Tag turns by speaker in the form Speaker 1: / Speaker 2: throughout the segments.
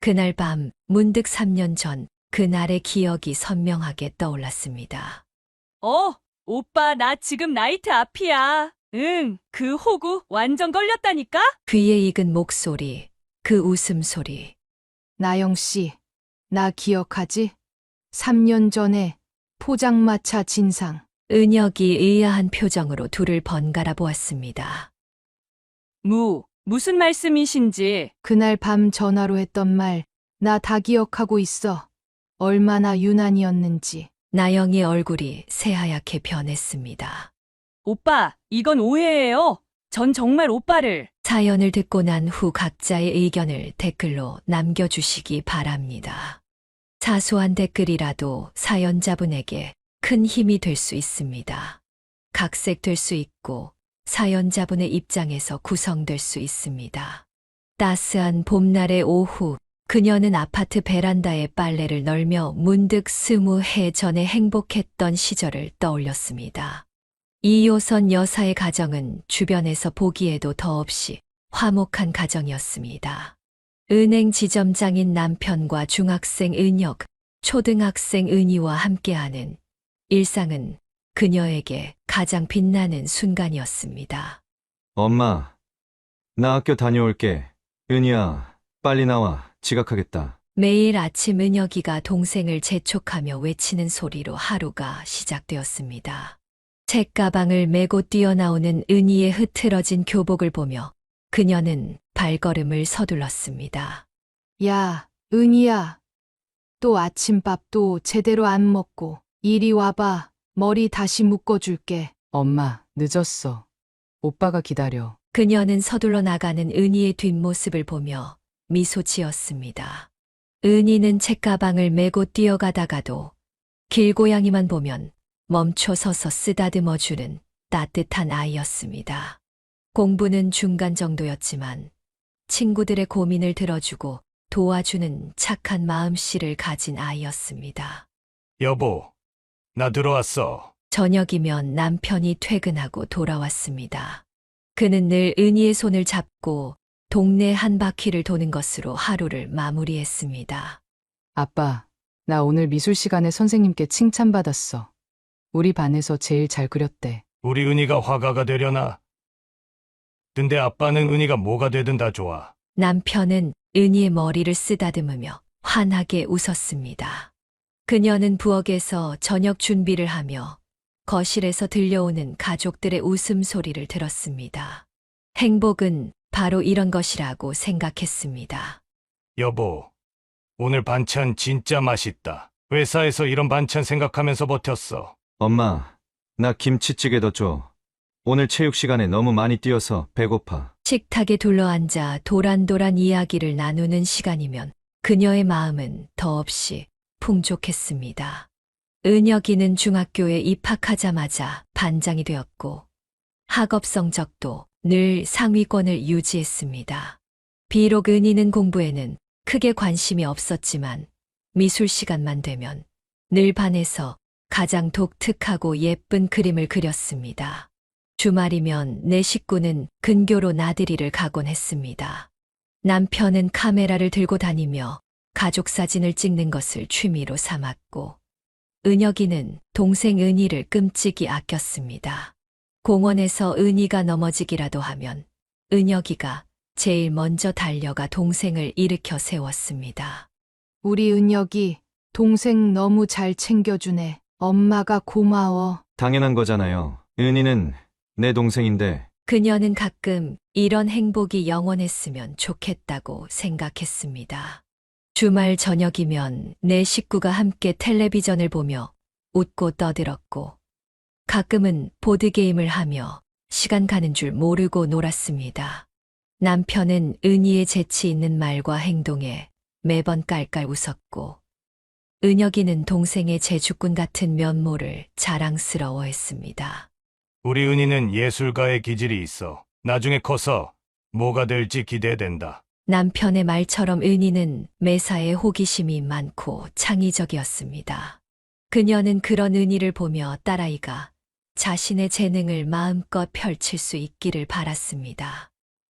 Speaker 1: 그날 밤 문득 3년 전 그날의 기억이 선명하게 떠올랐습니다.
Speaker 2: 오빠, 나 지금 나이트 앞이야. 응, 그 호구 완전 걸렸다니까?
Speaker 1: 귀에 익은 목소리, 그 웃음소리.
Speaker 3: 나영 씨, 나 기억하지? 3년 전에 포장마차 진상.
Speaker 1: 은혁이 의아한 표정으로 둘을 번갈아 보았습니다.
Speaker 2: 무슨 말씀이신지.
Speaker 3: 그날 밤 전화로 했던 말, 나 다 기억하고 있어. 얼마나 유난이었는지.
Speaker 1: 나영의 얼굴이 새하얗게 변했습니다.
Speaker 2: 오빠, 이건 오해예요. 전 정말 오빠를.
Speaker 1: 사연을 듣고 난 후 각자의 의견을 댓글로 남겨주시기 바랍니다. 사소한 댓글이라도 사연자분에게 큰 힘이 될 수 있습니다. 각색될 수 있고 사연자분의 입장에서 구성될 수 있습니다. 따스한 봄날의 오후, 그녀는 아파트 베란다에 빨래를 널며 문득 20해 전에 행복했던 시절을 떠올렸습니다. 이효선 여사의 가정은 주변에서 보기에도 더없이 화목한 가정이었습니다. 은행 지점장인 남편과 중학생 은혁, 초등학생 은희와 함께하는 일상은 그녀에게 가장 빛나는 순간이었습니다.
Speaker 4: 엄마, 나 학교 다녀올게. 은희야, 빨리 나와. 지각하겠다.
Speaker 1: 매일 아침 은혁이가 동생을 재촉하며 외치는 소리로 하루가 시작되었습니다. 책가방을 메고 뛰어나오는 은희의 흐트러진 교복을 보며 그녀는 발걸음을 서둘렀습니다.
Speaker 3: 야, 은희야. 또 아침밥도 제대로 안 먹고. 이리 와봐. 머리 다시 묶어줄게. 엄마, 늦었어. 오빠가 기다려.
Speaker 1: 그녀는 서둘러 나가는 은희의 뒷모습을 보며 미소 지었습니다. 은희는 책가방을 메고 뛰어가다가도 길고양이만 보면 멈춰 서서 쓰다듬어주는 따뜻한 아이였습니다. 공부는 중간 정도였지만 친구들의 고민을 들어주고 도와주는 착한 마음씨를 가진 아이였습니다.
Speaker 5: 여보, 나 들어왔어.
Speaker 1: 저녁이면 남편이 퇴근하고 돌아왔습니다. 그는 늘 은희의 손을 잡고 동네 한 바퀴를 도는 것으로 하루를 마무리했습니다.
Speaker 3: 아빠, 나 오늘 미술 시간에 선생님께 칭찬받았어. 우리 반에서 제일 잘 그렸대.
Speaker 5: 우리 은희가 화가가 되려나? 근데 아빠는 은희가 뭐가 되든 다 좋아.
Speaker 1: 남편은 은희의 머리를 쓰다듬으며 환하게 웃었습니다. 그녀는 부엌에서 저녁 준비를 하며 거실에서 들려오는 가족들의 웃음소리를 들었습니다. 행복은 바로 이런 것이라고 생각했습니다.
Speaker 5: 여보, 오늘 반찬 진짜 맛있다. 회사에서 이런 반찬 생각하면서 버텼어.
Speaker 4: 엄마, 나 김치찌개 더 줘. 오늘 체육 시간에 너무 많이 뛰어서 배고파.
Speaker 1: 식탁에 둘러앉아 도란도란 이야기를 나누는 시간이면 그녀의 마음은 더없이 풍족했습니다. 은혁이는 중학교에 입학하자마자 반장이 되었고 학업 성적도 늘 상위권을 유지했습니다. 비록 은희는 공부에는 크게 관심이 없었지만 미술 시간만 되면 늘 반에서 가장 독특하고 예쁜 그림을 그렸습니다. 주말이면 내 식구는 근교로 나들이를 가곤 했습니다. 남편은 카메라를 들고 다니며 가족 사진을 찍는 것을 취미로 삼았고 은혁이는 동생 은희를 끔찍이 아꼈습니다. 공원에서 은희가 넘어지기라도 하면 은혁이가 제일 먼저 달려가 동생을 일으켜 세웠습니다.
Speaker 3: 우리 은혁이 동생 너무 잘 챙겨주네. 엄마가 고마워.
Speaker 4: 당연한 거잖아요. 은희는 내 동생인데.
Speaker 1: 그녀는 가끔 이런 행복이 영원했으면 좋겠다고 생각했습니다. 주말 저녁이면 내 식구가 함께 텔레비전을 보며 웃고 떠들었고 가끔은 보드게임을 하며 시간 가는 줄 모르고 놀았습니다. 남편은 은희의 재치 있는 말과 행동에 매번 깔깔 웃었고 은혁이는 동생의 제주꾼 같은 면모를 자랑스러워했습니다.
Speaker 5: 우리 은희는 예술가의 기질이 있어. 나중에 커서 뭐가 될지 기대된다.
Speaker 1: 남편의 말처럼 은희는 매사에 호기심이 많고 창의적이었습니다. 그녀는 그런 은희를 보며 딸아이가 자신의 재능을 마음껏 펼칠 수 있기를 바랐습니다.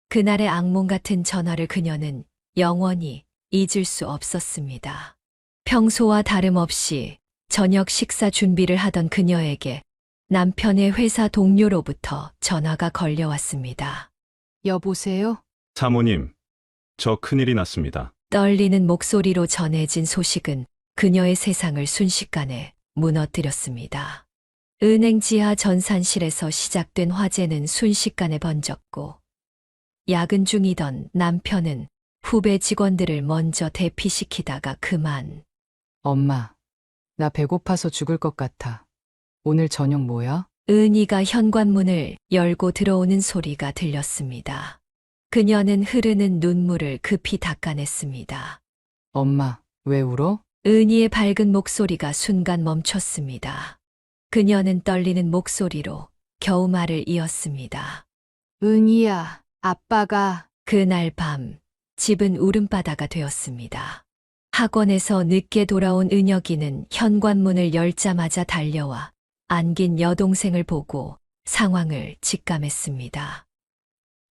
Speaker 1: 그날의 악몽 같은 전화를 그녀는 영원히 잊을 수 없었습니다. 평소와 다름없이 저녁 식사 준비를 하던 그녀에게 남편의 회사 동료로부터 전화가 걸려왔습니다.
Speaker 3: 여보세요?
Speaker 6: 사모님, 저 큰일이 났습니다.
Speaker 1: 떨리는 목소리로 전해진 소식은 그녀의 세상을 순식간에 무너뜨렸습니다. 은행 지하 전산실에서 시작된 화재는 순식간에 번졌고, 야근 중이던 남편은 후배 직원들을 먼저 대피시키다가 그만.
Speaker 3: 엄마, 나 배고파서 죽을 것 같아. 오늘 저녁 뭐야?
Speaker 1: 은희가 현관문을 열고 들어오는 소리가 들렸습니다. 그녀는 흐르는 눈물을 급히 닦아냈습니다.
Speaker 3: 엄마, 왜 울어?
Speaker 1: 은희의 밝은 목소리가 순간 멈췄습니다. 그녀는 떨리는 목소리로 겨우 말을 이었습니다.
Speaker 3: 은희야, 아빠가.
Speaker 1: 그날 밤, 집은 울음바다가 되었습니다. 학원에서 늦게 돌아온 은혁이는 현관문을 열자마자 달려와 안긴 여동생을 보고 상황을 직감했습니다.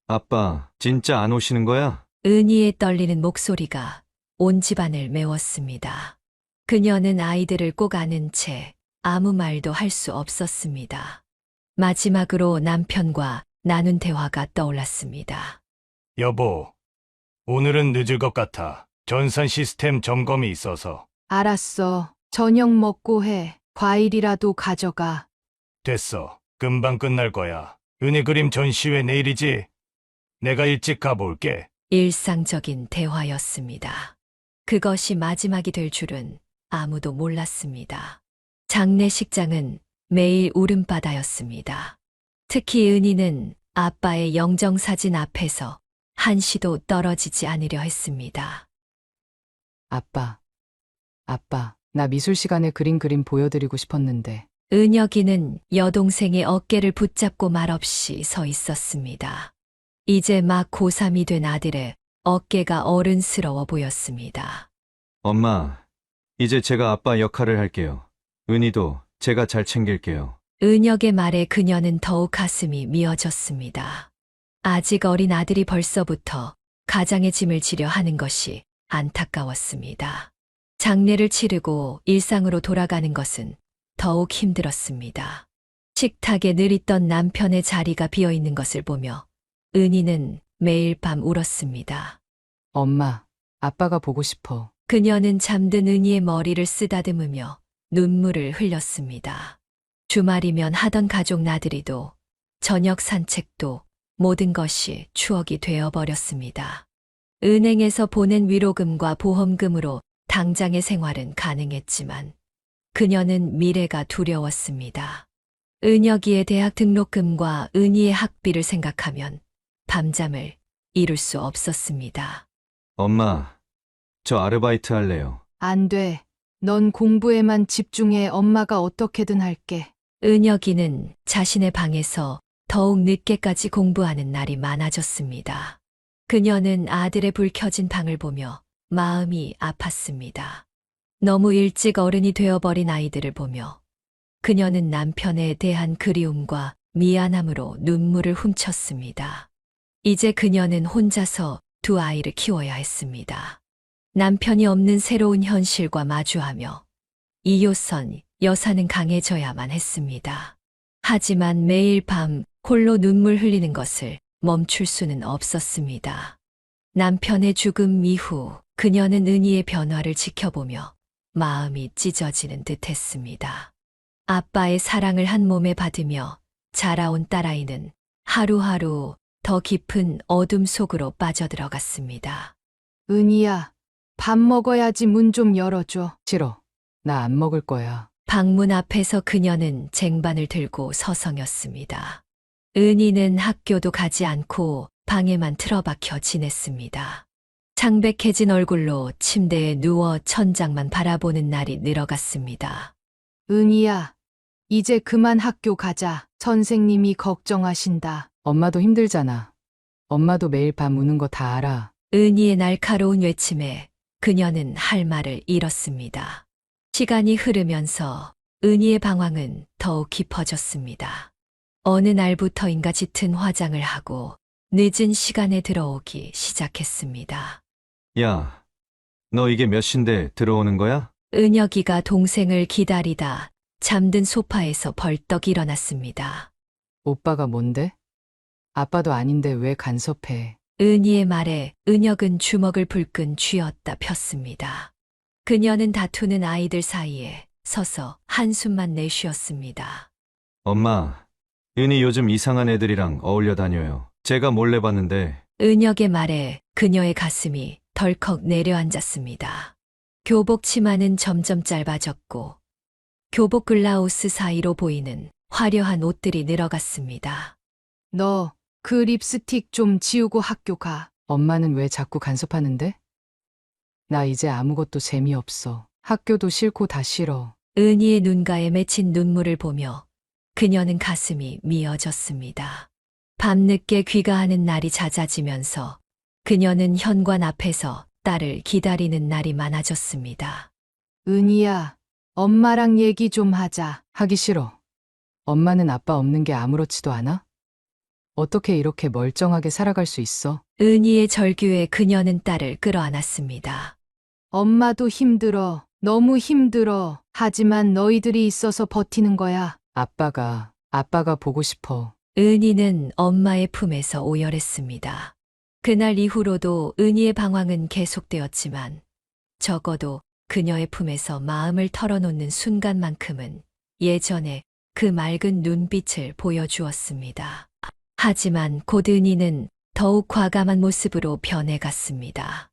Speaker 4: 아빠, 진짜 안 오시는 거야?
Speaker 1: 은희의 떨리는 목소리가 온 집안을 메웠습니다. 그녀는 아이들을 꼭 안은 채 아무 말도 할 수 없었습니다. 마지막으로 남편과 나눈 대화가 떠올랐습니다.
Speaker 5: 여보, 오늘은 늦을 것 같아. 전산 시스템 점검이 있어서.
Speaker 3: 알았어. 저녁 먹고 해. 과일이라도 가져가.
Speaker 5: 됐어. 금방 끝날 거야. 은희 그림 전시회 내일이지? 내가 일찍 가볼게.
Speaker 1: 일상적인 대화였습니다. 그것이 마지막이 될 줄은 아무도 몰랐습니다. 장례식장은 매일 울음바다였습니다. 특히 은희는 아빠의 영정사진 앞에서 한시도 떨어지지 않으려 했습니다.
Speaker 3: 아빠, 나 미술 시간에 그림 보여드리고 싶었는데.
Speaker 1: 은혁이는 여동생의 어깨를 붙잡고 말없이 서 있었습니다. 이제 막 고3이 된 아들의 어깨가 어른스러워 보였습니다.
Speaker 4: 엄마, 이제 제가 아빠 역할을 할게요. 은희도 제가 잘 챙길게요.
Speaker 1: 은혁의 말에 그녀는 더욱 가슴이 미어졌습니다. 아직 어린 아들이 벌써부터 가장의 짐을 지려 하는 것이 안타까웠습니다. 장례를 치르고 일상으로 돌아가는 것은 더욱 힘들었습니다. 식탁에 늘 있던 남편의 자리가 비어 있는 것을 보며 은희는 매일 밤 울었습니다.
Speaker 3: 엄마, 아빠가 보고 싶어.
Speaker 1: 그녀는 잠든 은희의 머리를 쓰다듬으며 눈물을 흘렸습니다. 주말이면 하던 가족 나들이도 저녁 산책도 모든 것이 추억이 되어버렸습니다. 은행에서 보낸 위로금과 보험금으로 당장의 생활은 가능했지만 그녀는 미래가 두려웠습니다. 은혁이의 대학 등록금과 은희의 학비를 생각하면 밤잠을 이룰 수 없었습니다.
Speaker 4: 엄마, 저 아르바이트 할래요.
Speaker 3: 안 돼. 넌 공부에만 집중해. 엄마가 어떻게든 할게.
Speaker 1: 은혁이는 자신의 방에서 더욱 늦게까지 공부하는 날이 많아졌습니다. 그녀는 아들의 불 켜진 방을 보며 마음이 아팠습니다. 너무 일찍 어른이 되어버린 아이들을 보며 그녀는 남편에 대한 그리움과 미안함으로 눈물을 훔쳤습니다. 이제 그녀는 혼자서 두 아이를 키워야 했습니다. 남편이 없는 새로운 현실과 마주하며 이효선 여사는 강해져야만 했습니다. 하지만 매일 밤 홀로 눈물 흘리는 것을 멈출 수는 없었습니다. 남편의 죽음 이후 그녀는 은희의 변화를 지켜보며 마음이 찢어지는 듯했습니다. 아빠의 사랑을 한 몸에 받으며 자라온 딸아이는 하루하루 더 깊은 어둠 속으로 빠져들어갔습니다.
Speaker 3: 은희야, 밥 먹어야지. 문 좀 열어줘. 싫어. 나 안 먹을 거야.
Speaker 1: 방문 앞에서 그녀는 쟁반을 들고 서성였습니다. 은희는 학교도 가지 않고 방에만 틀어박혀 지냈습니다. 창백해진 얼굴로 침대에 누워 천장만 바라보는 날이 늘어갔습니다.
Speaker 3: 은희야, 이제 그만 학교 가자. 선생님이 걱정하신다. 엄마도 힘들잖아. 엄마도 매일 밤 우는 거 다 알아.
Speaker 1: 은희의 날카로운 외침에 그녀는 할 말을 잃었습니다. 시간이 흐르면서 은희의 방황은 더욱 깊어졌습니다. 어느 날부터인가 짙은 화장을 하고 늦은 시간에 들어오기 시작했습니다.
Speaker 4: 야, 너 이게 몇 시인데 들어오는 거야?
Speaker 1: 은혁이가 동생을 기다리다 잠든 소파에서 벌떡 일어났습니다.
Speaker 3: 오빠가 뭔데? 아빠도 아닌데 왜 간섭해?
Speaker 1: 은희의 말에 은혁은 주먹을 불끈 쥐었다 폈습니다. 그녀는 다투는 아이들 사이에 서서 한숨만 내쉬었습니다.
Speaker 4: 엄마, 은희 요즘 이상한 애들이랑 어울려 다녀요. 제가 몰래 봤는데
Speaker 1: 은혁의 말에 그녀의 가슴이 덜컥 내려앉았습니다. 교복 치마는 점점 짧아졌고 교복 블라우스 사이로 보이는 화려한 옷들이 늘어갔습니다.
Speaker 3: 너 그 립스틱 좀 지우고 학교 가. 엄마는 왜 자꾸 간섭하는데? 나 이제 아무것도 재미없어. 학교도 싫고 다 싫어.
Speaker 1: 은희의 눈가에 맺힌 눈물을 보며 그녀는 가슴이 미어졌습니다. 밤늦게 귀가하는 날이 잦아지면서 그녀는 현관 앞에서 딸을 기다리는 날이 많아졌습니다.
Speaker 3: 은희야, 엄마랑 얘기 좀 하자. 하기 싫어. 엄마는 아빠 없는 게 아무렇지도 않아? 어떻게 이렇게 멀쩡하게 살아갈 수 있어?
Speaker 1: 은희의 절규에 그녀는 딸을 끌어안았습니다.
Speaker 3: 엄마도 힘들어. 너무 힘들어. 하지만 너희들이 있어서 버티는 거야. 아빠가 보고 싶어.
Speaker 1: 은희는 엄마의 품에서 오열했습니다. 그날 이후로도 은희의 방황은 계속되었지만 적어도 그녀의 품에서 마음을 털어놓는 순간만큼은 예전에 그 맑은 눈빛을 보여주었습니다. 하지만 곧 은희는 더욱 과감한 모습으로 변해갔습니다.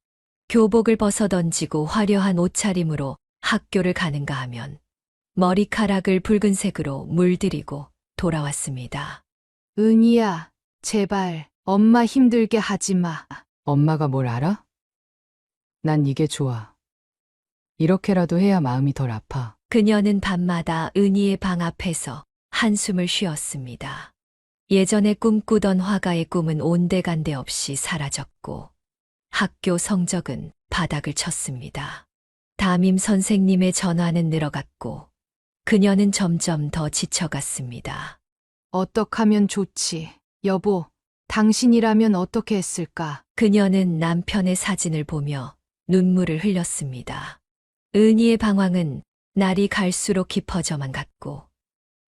Speaker 1: 교복을 벗어던지고 화려한 옷차림으로 학교를 가는가 하면 머리카락을 붉은색으로 물들이고 돌아왔습니다.
Speaker 3: 은희야, 제발 엄마 힘들게 하지 마. 엄마가 뭘 알아? 난 이게 좋아. 이렇게라도 해야 마음이 덜 아파.
Speaker 1: 그녀는 밤마다 은희의 방 앞에서 한숨을 쉬었습니다. 예전에 꿈꾸던 화가의 꿈은 온데간데 없이 사라졌고 학교 성적은 바닥을 쳤습니다. 담임 선생님의 전화는 늘어갔고 그녀는 점점 더 지쳐갔습니다.
Speaker 3: 어떡하면 좋지? 여보, 당신이라면 어떻게 했을까?
Speaker 1: 그녀는 남편의 사진을 보며 눈물을 흘렸습니다. 은희의 방황은 날이 갈수록 깊어져만 갔고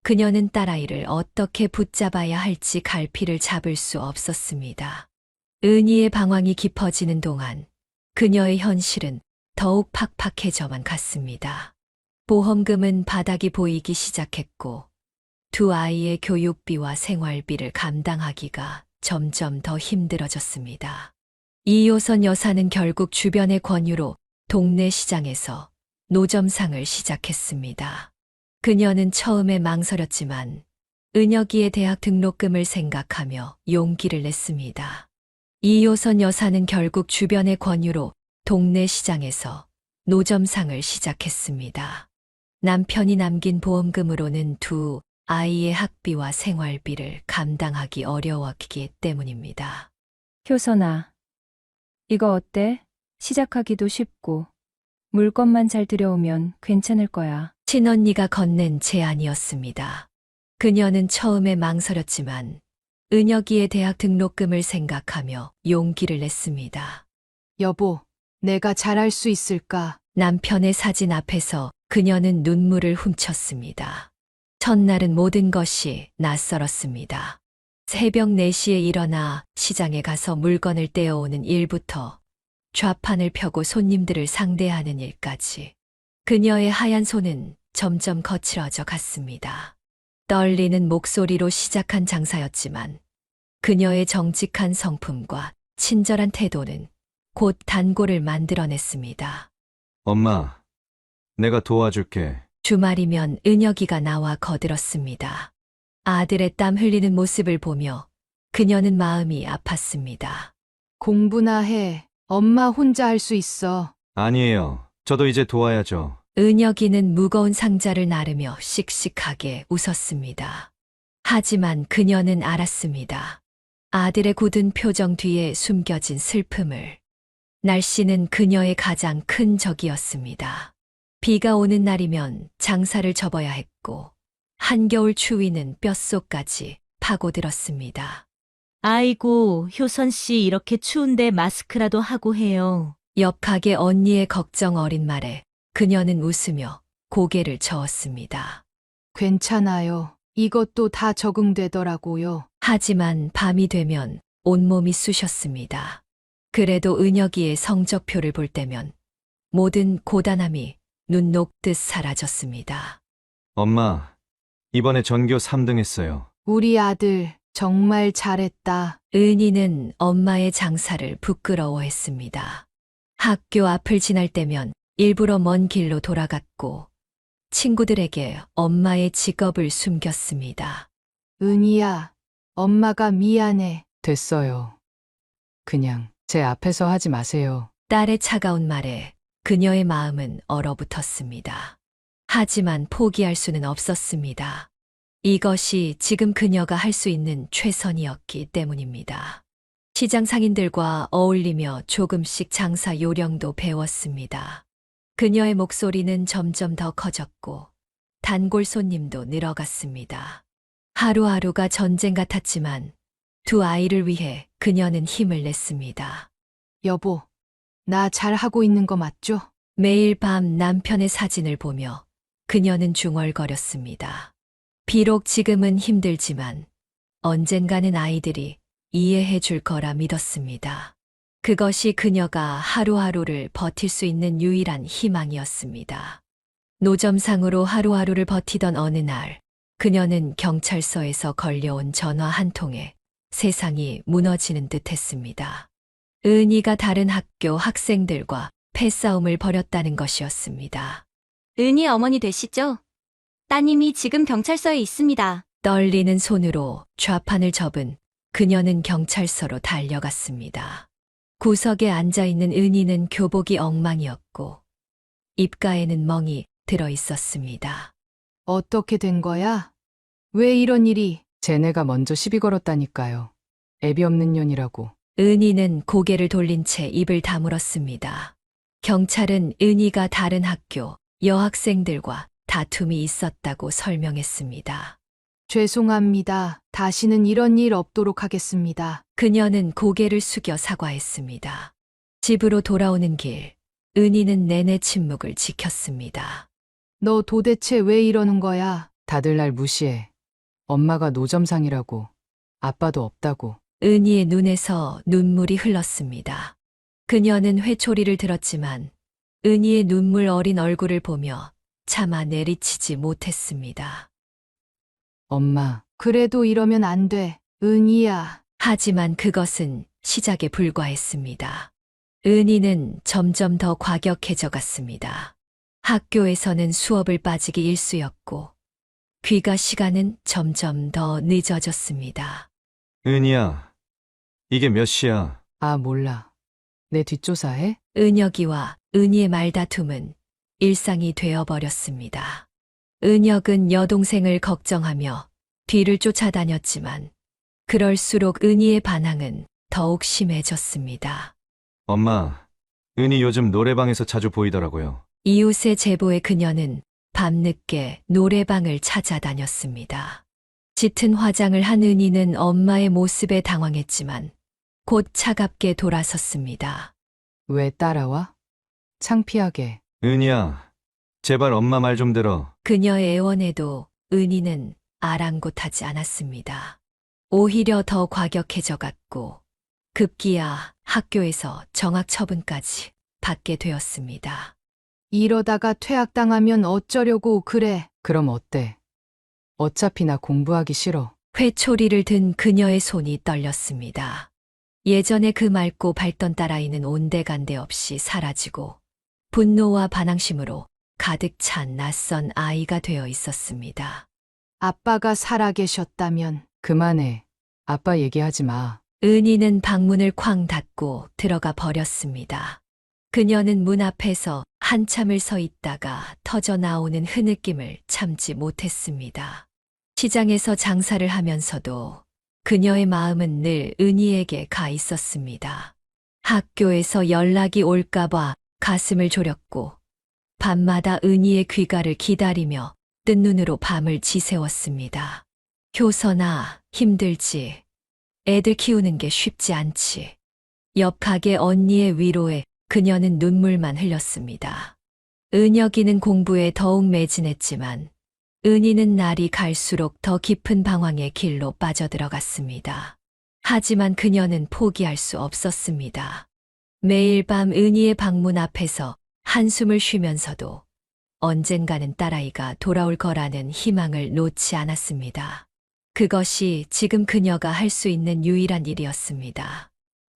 Speaker 1: 그녀는 딸아이를 어떻게 붙잡아야 할지 갈피를 잡을 수 없었습니다. 은희의 방황이 깊어지는 동안 그녀의 현실은 더욱 팍팍해져만 갔습니다. 보험금은 바닥이 보이기 시작했고 두 아이의 교육비와 생활비를 감당하기가 점점 더 힘들어졌습니다. 이효선 여사는 결국 주변의 권유로 동네 시장에서 노점상을 시작했습니다. 그녀는 처음에 망설였지만 은혁이의 대학 등록금을 생각하며 용기를 냈습니다. 이효선 여사는 결국 주변의 권유로 동네 시장에서 노점상을 시작했습니다. 남편이 남긴 보험금으로는 두 아이의 학비와 생활비를 감당하기 어려웠기 때문입니다.
Speaker 7: 효선아, 이거 어때? 시작하기도 쉽고 물건만 잘 들여오면 괜찮을 거야.
Speaker 1: 친언니가 건넨 제안이었습니다. 그녀는 처음에 망설였지만 은혁이의 대학 등록금을 생각하며 용기를 냈습니다.
Speaker 3: 여보, 내가 잘할 수 있을까?
Speaker 1: 남편의 사진 앞에서 그녀는 눈물을 훔쳤습니다. 첫날은 모든 것이 낯설었습니다. 새벽 4시에 일어나 시장에 가서 물건을 떼어오는 일부터 좌판을 펴고 손님들을 상대하는 일까지 그녀의 하얀 손은 점점 거칠어져 갔습니다. 떨리는 목소리로 시작한 장사였지만 그녀의 정직한 성품과 친절한 태도는 곧 단골을 만들어냈습니다.
Speaker 4: 엄마, 내가 도와줄게.
Speaker 1: 주말이면 은혁이가 나와 거들었습니다. 아들의 땀 흘리는 모습을 보며 그녀는 마음이 아팠습니다.
Speaker 3: 공부나 해. 엄마 혼자 할 수 있어.
Speaker 4: 아니에요. 저도 이제 도와야죠.
Speaker 1: 은혁이는 무거운 상자를 나르며 씩씩하게 웃었습니다. 하지만 그녀는 알았습니다. 아들의 굳은 표정 뒤에 숨겨진 슬픔을. 날씨는 그녀의 가장 큰 적이었습니다. 비가 오는 날이면 장사를 접어야 했고 한겨울 추위는 뼛속까지 파고들었습니다.
Speaker 8: 아이고, 효선 씨 이렇게 추운데 마스크라도 하고 해요.
Speaker 1: 옆 가게 언니의 걱정 어린 말에 그녀는 웃으며 고개를 저었습니다.
Speaker 3: 괜찮아요. 이것도 다 적응되더라고요.
Speaker 1: 하지만 밤이 되면 온몸이 쑤셨습니다. 그래도 은혁이의 성적표를 볼 때면 모든 고단함이 눈 녹듯 사라졌습니다.
Speaker 4: 엄마, 이번에 전교 3등 했어요.
Speaker 3: 우리 아들 정말 잘했다.
Speaker 1: 은희는 엄마의 장사를 부끄러워했습니다. 학교 앞을 지날 때면 일부러 먼 길로 돌아갔고 친구들에게 엄마의 직업을 숨겼습니다.
Speaker 3: 은희야, 엄마가 미안해. 됐어요. 그냥 제 앞에서 하지 마세요.
Speaker 1: 딸의 차가운 말에 그녀의 마음은 얼어붙었습니다. 하지만 포기할 수는 없었습니다. 이것이 지금 그녀가 할 수 있는 최선이었기 때문입니다. 시장 상인들과 어울리며 조금씩 장사 요령도 배웠습니다. 그녀의 목소리는 점점 더 커졌고 단골 손님도 늘어갔습니다. 하루하루가 전쟁 같았지만 두 아이를 위해 그녀는 힘을 냈습니다.
Speaker 3: 여보, 나 잘하고 있는 거 맞죠?
Speaker 1: 매일 밤 남편의 사진을 보며 그녀는 중얼거렸습니다. 비록 지금은 힘들지만 언젠가는 아이들이 이해해 줄 거라 믿었습니다. 그것이 그녀가 하루하루를 버틸 수 있는 유일한 희망이었습니다. 노점상으로 하루하루를 버티던 어느 날, 그녀는 경찰서에서 걸려온 전화 한 통에 세상이 무너지는 듯 했습니다. 은희가 다른 학교 학생들과 패싸움을 벌였다는 것이었습니다.
Speaker 8: 은희 어머니 되시죠? 따님이 지금 경찰서에 있습니다.
Speaker 1: 떨리는 손으로 좌판을 접은 그녀는 경찰서로 달려갔습니다. 구석에 앉아있는 은희는 교복이 엉망이었고 입가에는 멍이 들어 있었습니다.
Speaker 3: 어떻게 된 거야? 왜 이런 일이? 쟤네가 먼저 시비 걸었다니까요. 애비 없는 년이라고.
Speaker 1: 은희는 고개를 돌린 채 입을 다물었습니다. 경찰은 은희가 다른 학교 여학생들과 다툼이 있었다고 설명했습니다.
Speaker 3: 죄송합니다. 다시는 이런 일 없도록 하겠습니다.
Speaker 1: 그녀는 고개를 숙여 사과했습니다. 집으로 돌아오는 길, 은희는 내내 침묵을 지켰습니다.
Speaker 3: 너 도대체 왜 이러는 거야? 다들 날 무시해. 엄마가 노점상이라고. 아빠도 없다고.
Speaker 1: 은희의 눈에서 눈물이 흘렀습니다. 그녀는 회초리를 들었지만 은희의 눈물 어린 얼굴을 보며 차마 내리치지 못했습니다.
Speaker 3: 엄마, 그래도 이러면 안 돼. 은희야.
Speaker 1: 하지만 그것은 시작에 불과했습니다. 은희는 점점 더 과격해져 갔습니다. 학교에서는 수업을 빠지기 일쑤였고 귀가 시간은 점점 더 늦어졌습니다.
Speaker 4: 은희야, 이게 몇 시야?
Speaker 3: 아, 몰라. 내 뒷조사해?
Speaker 1: 은혁이와 은희의 말다툼은 일상이 되어버렸습니다. 은혁은 여동생을 걱정하며 뒤를 쫓아다녔지만 그럴수록 은희의 반항은 더욱 심해졌습니다.
Speaker 4: 엄마, 은희 요즘 노래방에서 자주 보이더라고요.
Speaker 1: 이웃의 제보에 그녀는 밤늦게 노래방을 찾아다녔습니다. 짙은 화장을 한 은희는 엄마의 모습에 당황했지만 곧 차갑게 돌아섰습니다.
Speaker 3: 왜 따라와? 창피하게.
Speaker 4: 은희야, 제발 엄마 말 좀 들어.
Speaker 1: 그녀의 애원에도 은희는 아랑곳하지 않았습니다. 오히려 더 과격해져 갔고 급기야 학교에서 정학 처분까지 받게 되었습니다.
Speaker 3: 이러다가 퇴학당하면 어쩌려고 그래. 그럼 어때? 어차피 나 공부하기 싫어.
Speaker 1: 회초리를 든 그녀의 손이 떨렸습니다. 예전에 그 맑고 밝던 딸아이는 온데간데 없이 사라지고 분노와 반항심으로 가득 찬 낯선 아이가 되어 있었습니다.
Speaker 3: 아빠가 살아계셨다면. 그만해. 아빠 얘기하지 마.
Speaker 1: 은희는 방문을 쾅 닫고 들어가 버렸습니다. 그녀는 문 앞에서 한참을 서 있다가 터져 나오는 흐느낌을 참지 못했습니다. 시장에서 장사를 하면서도 그녀의 마음은 늘 은희에게 가 있었습니다. 학교에서 연락이 올까봐 가슴을 졸였고 밤마다 은희의 귀가를 기다리며 뜬 눈으로 밤을 지새웠습니다. 효선아, 힘들지. 애들 키우는 게 쉽지 않지. 옆 가게 언니의 위로에 그녀는 눈물만 흘렸습니다. 은혁이는 공부에 더욱 매진했지만 은희는 날이 갈수록 더 깊은 방황의 길로 빠져들어갔습니다. 하지만 그녀는 포기할 수 없었습니다. 매일 밤 은희의 방문 앞에서 한숨을 쉬면서도 언젠가는 딸아이가 돌아올 거라는 희망을 놓지 않았습니다. 그것이 지금 그녀가 할 수 있는 유일한 일이었습니다.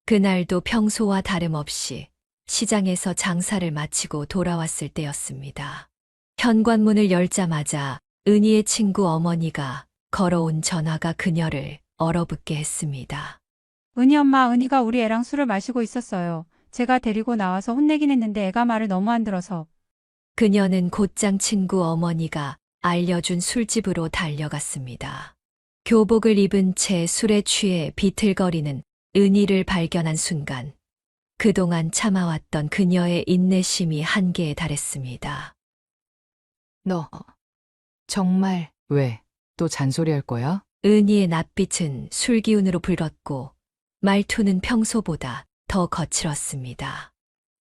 Speaker 1: 그날도 평소와 다름없이 시장에서 장사를 마치고 돌아왔을 때였습니다. 현관문을 열자마자 은희의 친구 어머니가 걸어온 전화가 그녀를 얼어붙게 했습니다.
Speaker 9: 은희 엄마, 은희가 우리 애랑 술을 마시고 있었어요. 제가 데리고 나와서 혼내긴 했는데 애가 말을 너무 안 들어서.
Speaker 1: 그녀는 곧장 친구 어머니가 알려준 술집으로 달려갔습니다. 교복을 입은 채 술에 취해 비틀거리는 은희를 발견한 순간 그동안 참아왔던 그녀의 인내심이 한계에 달했습니다.
Speaker 3: 너 정말 왜 또 잔소리할 거야?
Speaker 1: 은희의 낯빛은 술 기운으로 붉었고 말투는 평소보다 더 거칠었습니다.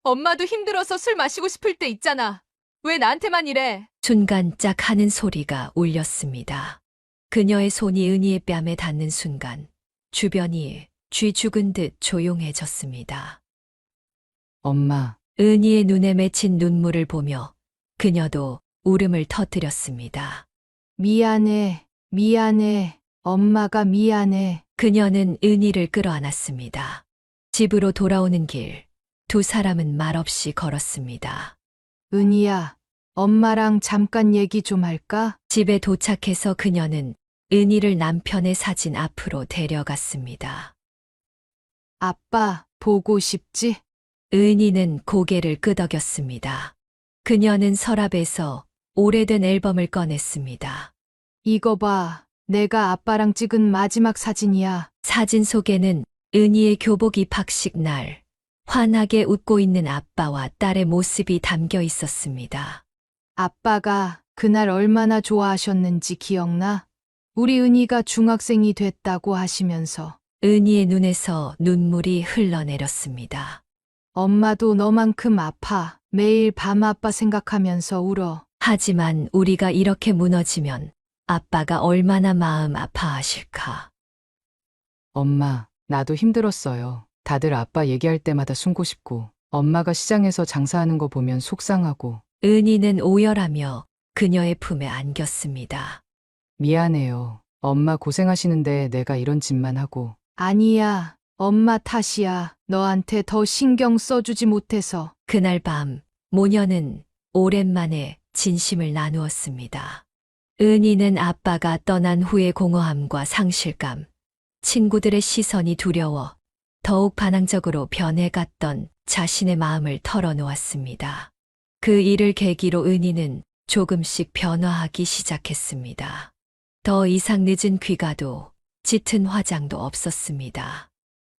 Speaker 2: 엄마도 힘들어서 술 마시고 싶을 때 있잖아. 왜 나한테만 이래?
Speaker 1: 순간 짝 하는 소리가 울렸습니다. 그녀의 손이 은희의 뺨에 닿는 순간 주변이 쥐 죽은 듯 조용해졌습니다.
Speaker 3: 엄마,
Speaker 1: 은희의 눈에 맺힌 눈물을 보며 그녀도 울음을 터뜨렸습니다.
Speaker 3: 미안해, 미안해, 엄마가 미안해.
Speaker 1: 그녀는 은희를 끌어안았습니다. 집으로 돌아오는 길, 두 사람은 말없이 걸었습니다.
Speaker 3: 은희야, 엄마랑 잠깐 얘기 좀 할까?
Speaker 1: 집에 도착해서 그녀는 은희를 남편의 사진 앞으로 데려갔습니다.
Speaker 3: 아빠, 보고 싶지?
Speaker 1: 은희는 고개를 끄덕였습니다. 그녀는 서랍에서 오래된 앨범을 꺼냈습니다.
Speaker 3: 이거 봐, 내가 아빠랑 찍은 마지막 사진이야.
Speaker 1: 사진 속에는 은희의 교복 입학식 날, 환하게 웃고 있는 아빠와 딸의 모습이 담겨 있었습니다.
Speaker 3: 아빠가 그날 얼마나 좋아하셨는지 기억나? 우리 은희가 중학생이 됐다고 하시면서.
Speaker 1: 은희의 눈에서 눈물이 흘러내렸습니다.
Speaker 3: 엄마도 너만큼 아파. 매일 밤 아빠 생각하면서 울어.
Speaker 1: 하지만 우리가 이렇게 무너지면 아빠가 얼마나 마음 아파하실까.
Speaker 3: 엄마, 나도 힘들었어요. 다들 아빠 얘기할 때마다 숨고 싶고, 엄마가 시장에서 장사하는 거 보면 속상하고.
Speaker 1: 은희는 오열하며 그녀의 품에 안겼습니다.
Speaker 3: 미안해요. 엄마 고생하시는데 내가 이런 짓만 하고. 아니야. 엄마 탓이야. 너한테 더 신경 써주지 못해서.
Speaker 1: 그날 밤 모녀는 오랜만에 진심을 나누었습니다. 은희는 아빠가 떠난 후의 공허함과 상실감, 친구들의 시선이 두려워 더욱 반항적으로 변해갔던 자신의 마음을 털어놓았습니다. 그 일을 계기로 은희는 조금씩 변화하기 시작했습니다. 더 이상 늦은 귀가도 짙은 화장도 없었습니다.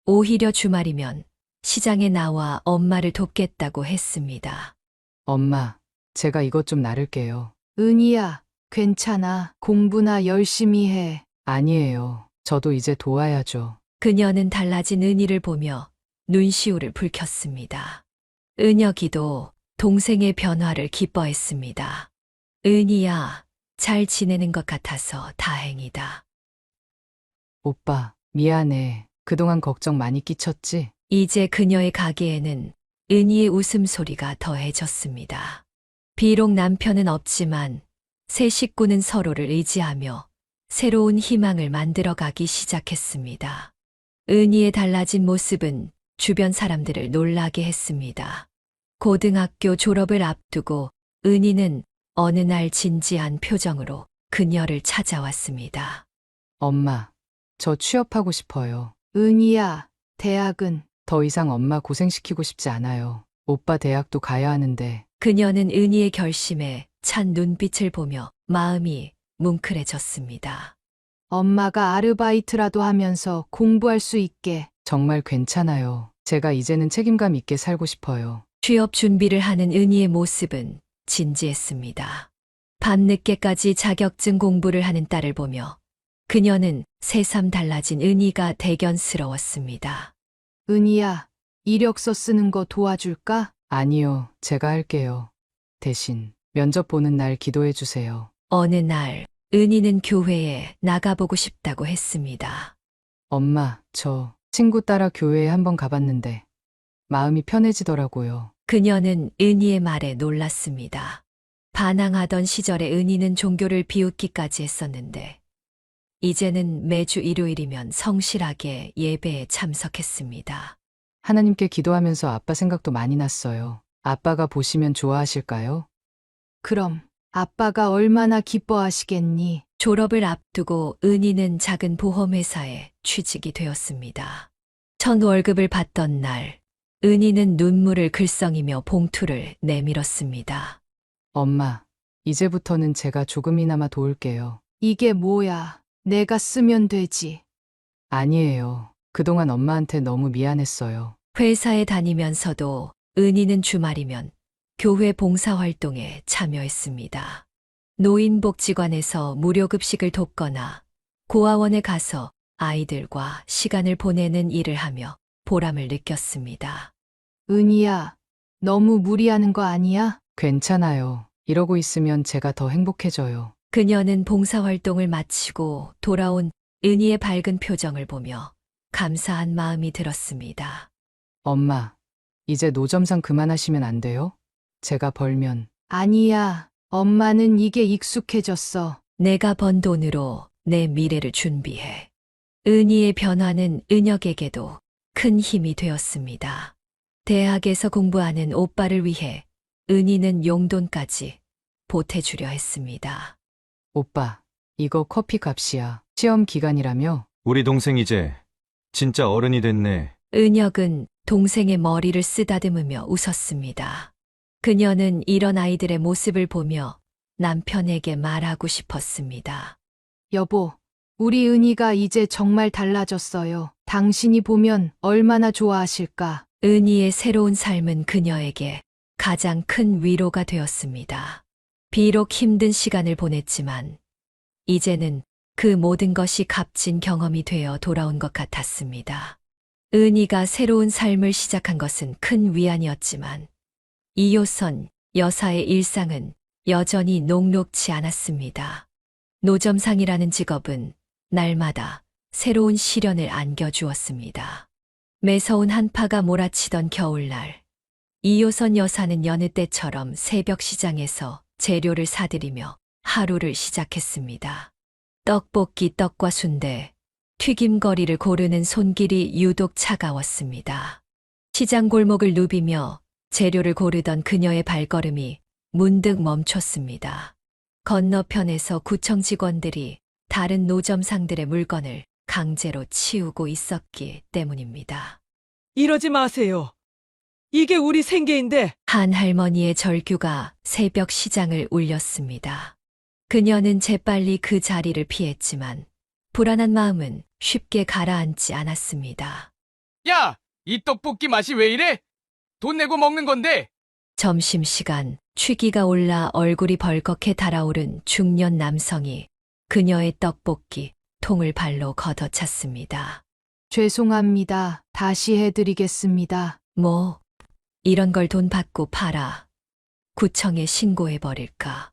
Speaker 1: 오히려 주말이면 시장에 나와 엄마를 돕겠다고 했습니다.
Speaker 3: 엄마, 제가 이것 좀 나를게요. 은희야, 괜찮아. 공부나 열심히 해. 아니에요. 저도 이제 도와야죠.
Speaker 1: 그녀는 달라진 은희를 보며 눈시울을 붉혔습니다. 은혁이도 동생의 변화를 기뻐했습니다. 은희야, 잘 지내는 것 같아서 다행이다.
Speaker 3: 오빠, 미안해. 그동안 걱정 많이 끼쳤지?
Speaker 1: 이제 그녀의 가게에는 은희의 웃음소리가 더해졌습니다. 비록 남편은 없지만 새 식구는 서로를 의지하며 새로운 희망을 만들어가기 시작했습니다. 은희의 달라진 모습은 주변 사람들을 놀라게 했습니다. 고등학교 졸업을 앞두고 은희는 어느 날 진지한 표정으로 그녀를 찾아왔습니다.
Speaker 3: 엄마, 저 취업하고 싶어요. 은희야, 대학은 더 이상 엄마 고생시키고 싶지 않아요. 오빠 대학도 가야 하는데.
Speaker 1: 그녀는 은희의 결심에 찬 눈빛을 보며 마음이 뭉클해졌습니다.
Speaker 3: 엄마가 아르바이트라도 하면서 공부할 수 있게. 정말 괜찮아요. 제가 이제는 책임감 있게 살고 싶어요.
Speaker 1: 취업 준비를 하는 은희의 모습은 진지했습니다. 밤늦게까지 자격증 공부를 하는 딸을 보며 그녀는 새삼 달라진 은희가 대견스러웠습니다.
Speaker 3: 은희야, 이력서 쓰는 거 도와줄까? 아니요, 제가 할게요. 대신 면접 보는 날 기도해 주세요.
Speaker 1: 어느 날 은희는 교회에 나가보고 싶다고 했습니다.
Speaker 3: 엄마, 저 친구 따라 교회에 한번 가봤는데 마음이 편해지더라고요.
Speaker 1: 그녀는 은희의 말에 놀랐습니다. 반항하던 시절에 은희는 종교를 비웃기까지 했었는데 이제는 매주 일요일이면 성실하게 예배에 참석했습니다.
Speaker 3: 하나님께 기도하면서 아빠 생각도 많이 났어요. 아빠가 보시면 좋아하실까요? 그럼 아빠가 얼마나 기뻐하시겠니?
Speaker 1: 졸업을 앞두고 은희는 작은 보험회사에 취직이 되었습니다. 첫 월급을 받던 날, 은희는 눈물을 글썽이며 봉투를 내밀었습니다.
Speaker 3: 엄마, 이제부터는 제가 조금이나마 도울게요. 이게 뭐야? 내가 쓰면 되지. 아니에요. 그동안 엄마한테 너무 미안했어요.
Speaker 1: 회사에 다니면서도 은희는 주말이면 교회 봉사활동에 참여했습니다. 노인복지관에서 무료급식을 돕거나 고아원에 가서 아이들과 시간을 보내는 일을 하며 보람을 느꼈습니다.
Speaker 3: 은희야, 너무 무리하는 거 아니야? 괜찮아요. 이러고 있으면 제가 더 행복해져요.
Speaker 1: 그녀는 봉사활동을 마치고 돌아온 은희의 밝은 표정을 보며 감사한 마음이 들었습니다.
Speaker 3: 엄마, 이제 노점상 그만하시면 안 돼요? 제가 벌면. 아니야. 엄마는 이게 익숙해졌어.
Speaker 1: 내가 번 돈으로 내 미래를 준비해. 은희의 변화는 은혁에게도 큰 힘이 되었습니다. 대학에서 공부하는 오빠를 위해 은희는 용돈까지 보태주려 했습니다.
Speaker 3: 오빠, 이거 커피 값이야. 시험 기간이라며?
Speaker 4: 우리 동생 이제 진짜 어른이 됐네.
Speaker 1: 은혁은 동생의 머리를 쓰다듬으며 웃었습니다. 그녀는 이런 아이들의 모습을 보며 남편에게 말하고 싶었습니다.
Speaker 3: 여보, 우리 은희가 이제 정말 달라졌어요. 당신이 보면 얼마나 좋아하실까?
Speaker 1: 은희의 새로운 삶은 그녀에게 가장 큰 위로가 되었습니다. 비록 힘든 시간을 보냈지만 이제는 그 모든 것이 값진 경험이 되어 돌아온 것 같았습니다. 은희가 새로운 삶을 시작한 것은 큰 위안이었지만 이효선 여사의 일상은 여전히 녹록지 않았습니다. 노점상이라는 직업은 날마다 새로운 시련을 안겨주었습니다. 매서운 한파가 몰아치던 겨울날, 이효선 여사는 여느 때처럼 새벽 시장에서 재료를 사들이며 하루를 시작했습니다. 떡볶이, 떡과 순대, 튀김거리를 고르는 손길이 유독 차가웠습니다. 시장 골목을 누비며 재료를 고르던 그녀의 발걸음이 문득 멈췄습니다. 건너편에서 구청 직원들이 다른 노점상들의 물건을 강제로 치우고 있었기 때문입니다.
Speaker 2: 이러지 마세요. 이게 우리 생계인데.
Speaker 1: 한 할머니의 절규가 새벽 시장을 울렸습니다. 그녀는 재빨리 그 자리를 피했지만 불안한 마음은 쉽게 가라앉지 않았습니다.
Speaker 10: 야! 이 떡볶이 맛이 왜 이래? 돈 내고 먹는 건데!
Speaker 1: 점심시간 취기가 올라 얼굴이 벌겋게 달아오른 중년 남성이 그녀의 떡볶이 통을 발로 걷어찼습니다.
Speaker 3: 죄송합니다. 다시 해드리겠습니다.
Speaker 1: 뭐, 이런 걸 돈 받고 팔아. 구청에 신고해버릴까.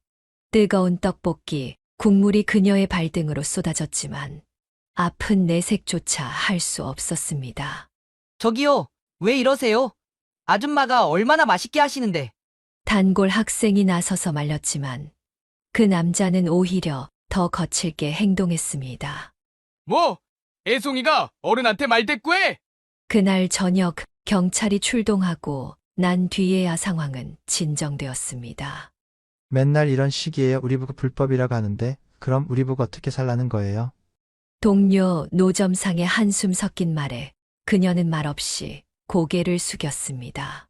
Speaker 1: 뜨거운 떡볶이, 국물이 그녀의 발등으로 쏟아졌지만 아픈 내색조차 할 수 없었습니다.
Speaker 11: 저기요, 왜 이러세요? 아줌마가 얼마나 맛있게 하시는데.
Speaker 1: 단골 학생이 나서서 말렸지만 그 남자는 오히려 더 거칠게 행동했습니다.
Speaker 10: 뭐? 애송이가 어른한테 말대꾸해?
Speaker 1: 그날 저녁 경찰이 출동하고 난 뒤에야 상황은 진정되었습니다.
Speaker 12: 맨날 이런 시기에 우리 부가 불법이라고 하는데 그럼 우리 부가 어떻게 살라는 거예요?
Speaker 1: 동료 노점상의 한숨 섞인 말에 그녀는 말없이 고개를 숙였습니다.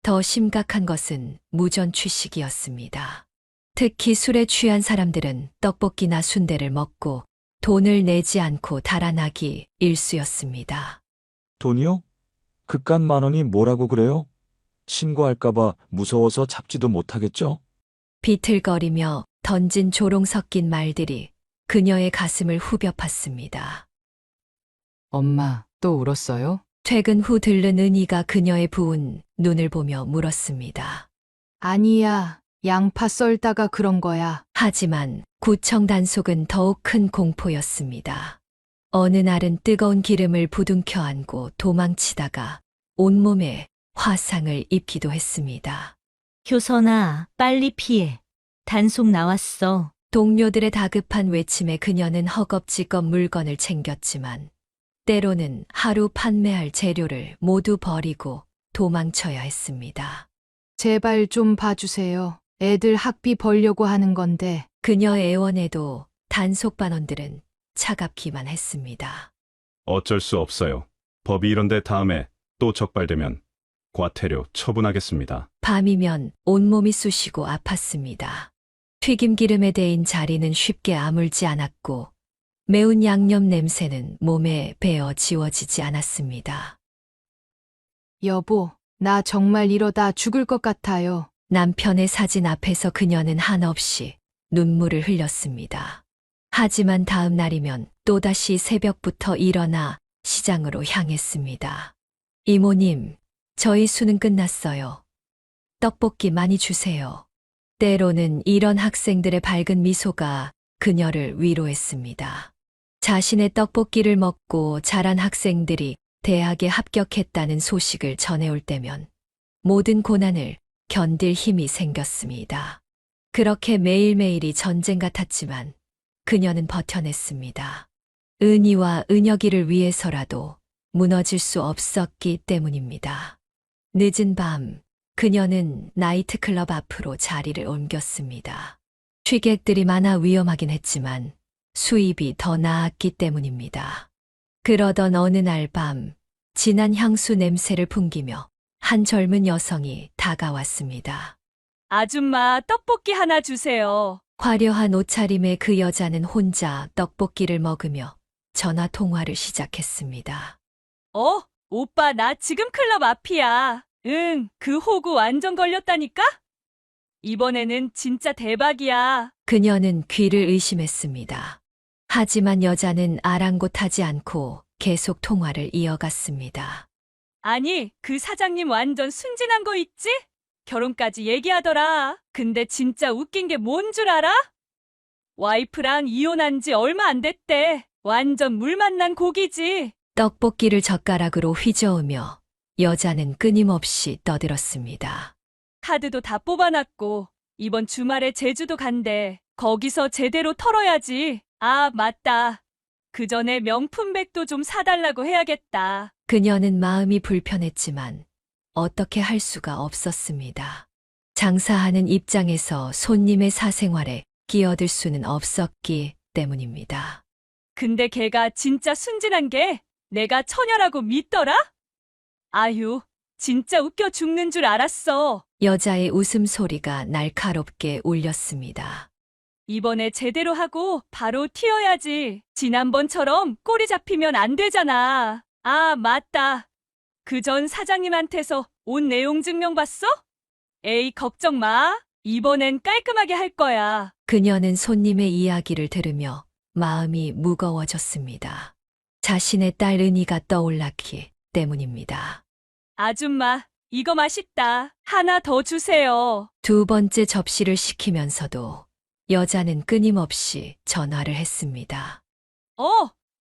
Speaker 1: 더 심각한 것은 무전 취식이었습니다. 특히 술에 취한 사람들은 떡볶이나 순대를 먹고 돈을 내지 않고 달아나기 일쑤였습니다.
Speaker 13: 돈이요? 그깟 10,000원이 뭐라고 그래요? 신고할까봐 무서워서 잡지도 못하겠죠?
Speaker 1: 비틀거리며 던진 조롱 섞인 말들이 그녀의 가슴을 후벼 팠습니다.
Speaker 3: 엄마, 또 울었어요?
Speaker 1: 퇴근 후 들른 은희가 그녀의 부은 눈을 보며 물었습니다.
Speaker 3: 아니야, 양파 썰다가 그런 거야.
Speaker 1: 하지만 구청 단속은 더욱 큰 공포였습니다. 어느 날은 뜨거운 기름을 부둥켜 안고 도망치다가 온몸에 화상을 입기도 했습니다.
Speaker 8: 효선아, 빨리 피해. 단속 나왔어.
Speaker 1: 동료들의 다급한 외침에 그녀는 허겁지겁 물건을 챙겼지만 때로는 하루 판매할 재료를 모두 버리고 도망쳐야 했습니다.
Speaker 3: 제발 좀 봐주세요. 애들 학비 벌려고 하는 건데.
Speaker 1: 그녀의 애원에도 단속반원들은 차갑기만 했습니다.
Speaker 6: 어쩔 수 없어요. 법이 이런데 다음에 또 적발되면 과태료 처분하겠습니다.
Speaker 1: 밤이면 온몸이 쑤시고 아팠습니다. 튀김기름에 데인 자리는 쉽게 아물지 않았고 매운 양념 냄새는 몸에 배어 지워지지 않았습니다.
Speaker 3: 여보, 나 정말 이러다 죽을 것 같아요.
Speaker 1: 남편의 사진 앞에서 그녀는 한없이 눈물을 흘렸습니다. 하지만 다음 날이면 또다시 새벽부터 일어나 시장으로 향했습니다. 이모님, 저희 수능 끝났어요. 떡볶이 많이 주세요. 때로는 이런 학생들의 밝은 미소가 그녀를 위로했습니다. 자신의 떡볶이를 먹고 자란 학생들이 대학에 합격했다는 소식을 전해올 때면 모든 고난을 견딜 힘이 생겼습니다. 그렇게 매일매일이 전쟁 같았지만 그녀는 버텨냈습니다. 은희와 은혁이를 위해서라도 무너질 수 없었기 때문입니다. 늦은 밤, 그녀는 나이트클럽 앞으로 자리를 옮겼습니다. 취객들이 많아 위험하긴 했지만 수입이 더 나았기 때문입니다. 그러던 어느 날 밤, 진한 향수 냄새를 풍기며 한 젊은 여성이 다가왔습니다.
Speaker 2: 아줌마, 떡볶이 하나 주세요.
Speaker 1: 화려한 옷차림의 그 여자는 혼자 떡볶이를 먹으며 전화 통화를 시작했습니다.
Speaker 2: 오빠, 나 지금 클럽 앞이야. 응, 그 호구 완전 걸렸다니까? 이번에는 진짜 대박이야.
Speaker 1: 그녀는 귀를 의심했습니다. 하지만 여자는 아랑곳하지 않고 계속 통화를 이어갔습니다.
Speaker 2: 아니, 그 사장님 완전 순진한 거 있지? 결혼까지 얘기하더라. 근데 진짜 웃긴 게 뭔 줄 알아? 와이프랑 이혼한 지 얼마 안 됐대. 완전 물 만난 고기지.
Speaker 1: 떡볶이를 젓가락으로 휘저으며 여자는 끊임없이 떠들었습니다.
Speaker 2: 카드도 다 뽑아놨고 이번 주말에 제주도 간대. 거기서 제대로 털어야지. 아, 맞다. 그 전에 명품백도 좀 사달라고 해야겠다.
Speaker 1: 그녀는 마음이 불편했지만 어떻게 할 수가 없었습니다. 장사하는 입장에서 손님의 사생활에 끼어들 수는 없었기 때문입니다.
Speaker 2: 근데 걔가 진짜 순진한 게 내가 처녀라고 믿더라? 아휴, 진짜 웃겨 죽는 줄 알았어.
Speaker 1: 여자의 웃음소리가 날카롭게 울렸습니다.
Speaker 2: 이번에 제대로 하고 바로 튀어야지. 지난번처럼 꼬리 잡히면 안 되잖아. 아, 맞다. 그 전 사장님한테서 온 내용 증명 봤어? 에이, 걱정 마. 이번엔 깔끔하게 할 거야.
Speaker 1: 그녀는 손님의 이야기를 들으며 마음이 무거워졌습니다. 자신의 딸 은희가 떠올랐기 때문입니다.
Speaker 2: 아줌마, 이거 맛있다. 하나 더 주세요.
Speaker 1: 두 번째 접시를 시키면서도 여자는 끊임없이 전화를 했습니다.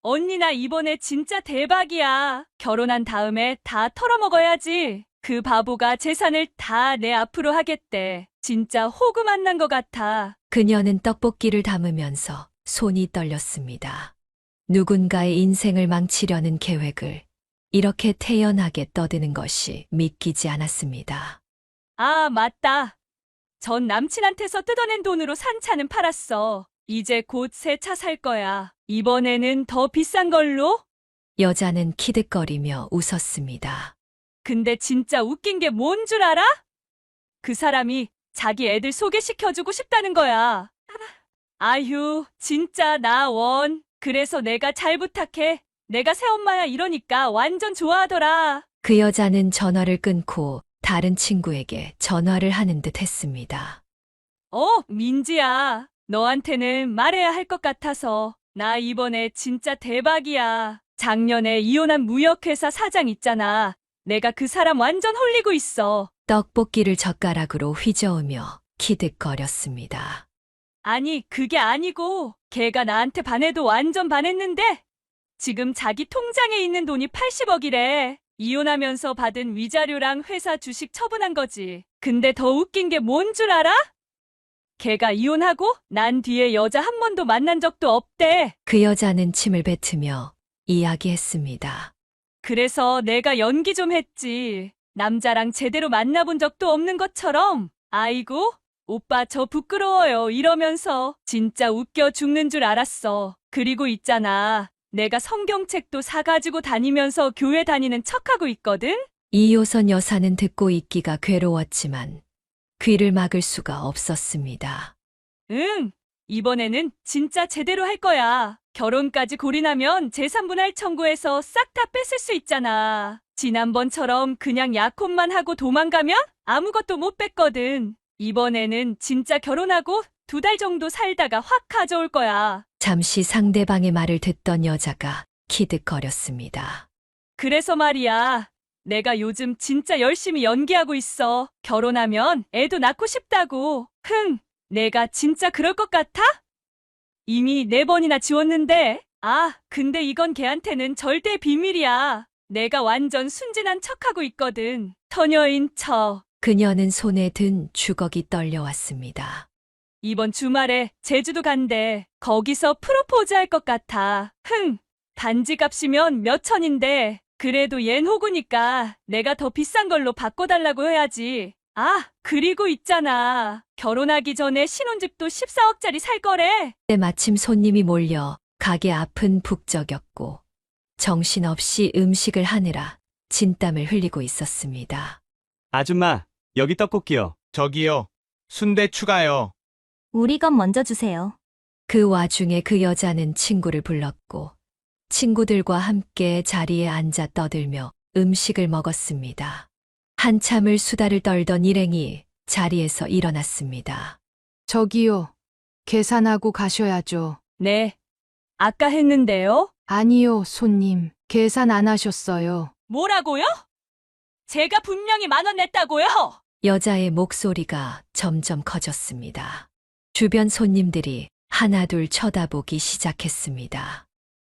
Speaker 2: 언니 나 이번에 진짜 대박이야. 결혼한 다음에 다 털어먹어야지. 그 바보가 재산을 다 내 앞으로 하겠대. 진짜 호구 만난 것 같아.
Speaker 1: 그녀는 떡볶이를 담으면서 손이 떨렸습니다. 누군가의 인생을 망치려는 계획을 이렇게 태연하게 떠드는 것이 믿기지 않았습니다.
Speaker 2: 아, 맞다. 전 남친한테서 뜯어낸 돈으로 산 차는 팔았어. 이제 곧 새 차 살 거야. 이번에는 더 비싼 걸로?
Speaker 1: 여자는 키득거리며 웃었습니다.
Speaker 2: 근데 진짜 웃긴 게 뭔 줄 알아? 그 사람이 자기 애들 소개시켜주고 싶다는 거야. 아휴, 진짜 나 원. 그래서 내가 잘 부탁해. 내가 새엄마야 이러니까 완전 좋아하더라.
Speaker 1: 그 여자는 전화를 끊고 다른 친구에게 전화를 하는 듯 했습니다.
Speaker 2: 민지야. 너한테는 말해야 할 것 같아서. 나 이번에 진짜 대박이야. 작년에 이혼한 무역회사 사장 있잖아. 내가 그 사람 완전 홀리고 있어.
Speaker 1: 떡볶이를 젓가락으로 휘저으며 키득거렸습니다.
Speaker 2: 아니, 그게 아니고 걔가 나한테 반해도 완전 반했는데 지금 자기 통장에 있는 돈이 80억이래. 이혼하면서 받은 위자료랑 회사 주식 처분한 거지. 근데 더 웃긴 게 뭔 줄 알아? 걔가 이혼하고 난 뒤에 여자 한 번도 만난 적도 없대.
Speaker 1: 그 여자는 침을 뱉으며 이야기했습니다.
Speaker 2: 그래서 내가 연기 좀 했지. 남자랑 제대로 만나본 적도 없는 것처럼. 아이고, 오빠 저 부끄러워요 이러면서 진짜 웃겨 죽는 줄 알았어. 그리고 있잖아. 내가 성경책도 사가지고 다니면서 교회 다니는 척하고 있거든?
Speaker 1: 이효선 여사는 듣고 있기가 괴로웠지만 귀를 막을 수가 없었습니다.
Speaker 2: 응, 이번에는 진짜 제대로 할 거야. 결혼까지 골인하면 재산분할 청구해서 싹 다 뺏을 수 있잖아. 지난번처럼 그냥 약혼만 하고 도망가면 아무것도 못 뺏거든. 이번에는 진짜 결혼하고 2달 정도 살다가 확 가져올 거야.
Speaker 1: 잠시 상대방의 말을 듣던 여자가 키득거렸습니다.
Speaker 2: 그래서 말이야. 내가 요즘 진짜 열심히 연기하고 있어. 결혼하면 애도 낳고 싶다고. 내가 진짜 그럴 것 같아? 이미 4번이나 지웠는데. 아, 근데 이건 걔한테는 절대 비밀이야. 내가 완전 순진한 척하고 있거든. 처녀인 척.
Speaker 1: 그녀는 손에 든 주걱이 떨려왔습니다.
Speaker 2: 이번 주말에 제주도 간대. 거기서 프로포즈 할 것 같아. 반지 값이면 몇 천인데 그래도 얜 호구니까 내가 더 비싼 걸로 바꿔달라고 해야지. 아, 그리고 있잖아. 결혼하기 전에 신혼집도 14억짜리 살 거래.
Speaker 1: 그때 마침 손님이 몰려 가게 앞은 북적였고 정신없이 음식을 하느라 진땀을 흘리고 있었습니다.
Speaker 10: 아줌마, 여기 떡볶이요. 저기요. 순대 추가요.
Speaker 8: 우리 것 먼저 주세요.
Speaker 1: 그 와중에 그 여자는 친구를 불렀고 친구들과 함께 자리에 앉아 떠들며 음식을 먹었습니다. 한참을 수다를 떨던 일행이 자리에서 일어났습니다.
Speaker 3: 저기요. 계산하고 가셔야죠.
Speaker 2: 네. 아까 했는데요?
Speaker 3: 아니요, 손님. 계산 안 하셨어요.
Speaker 2: 뭐라고요? 제가 분명히 10,000원 냈다고요?
Speaker 1: 여자의 목소리가 점점 커졌습니다. 주변 손님들이 하나둘 쳐다보기 시작했습니다.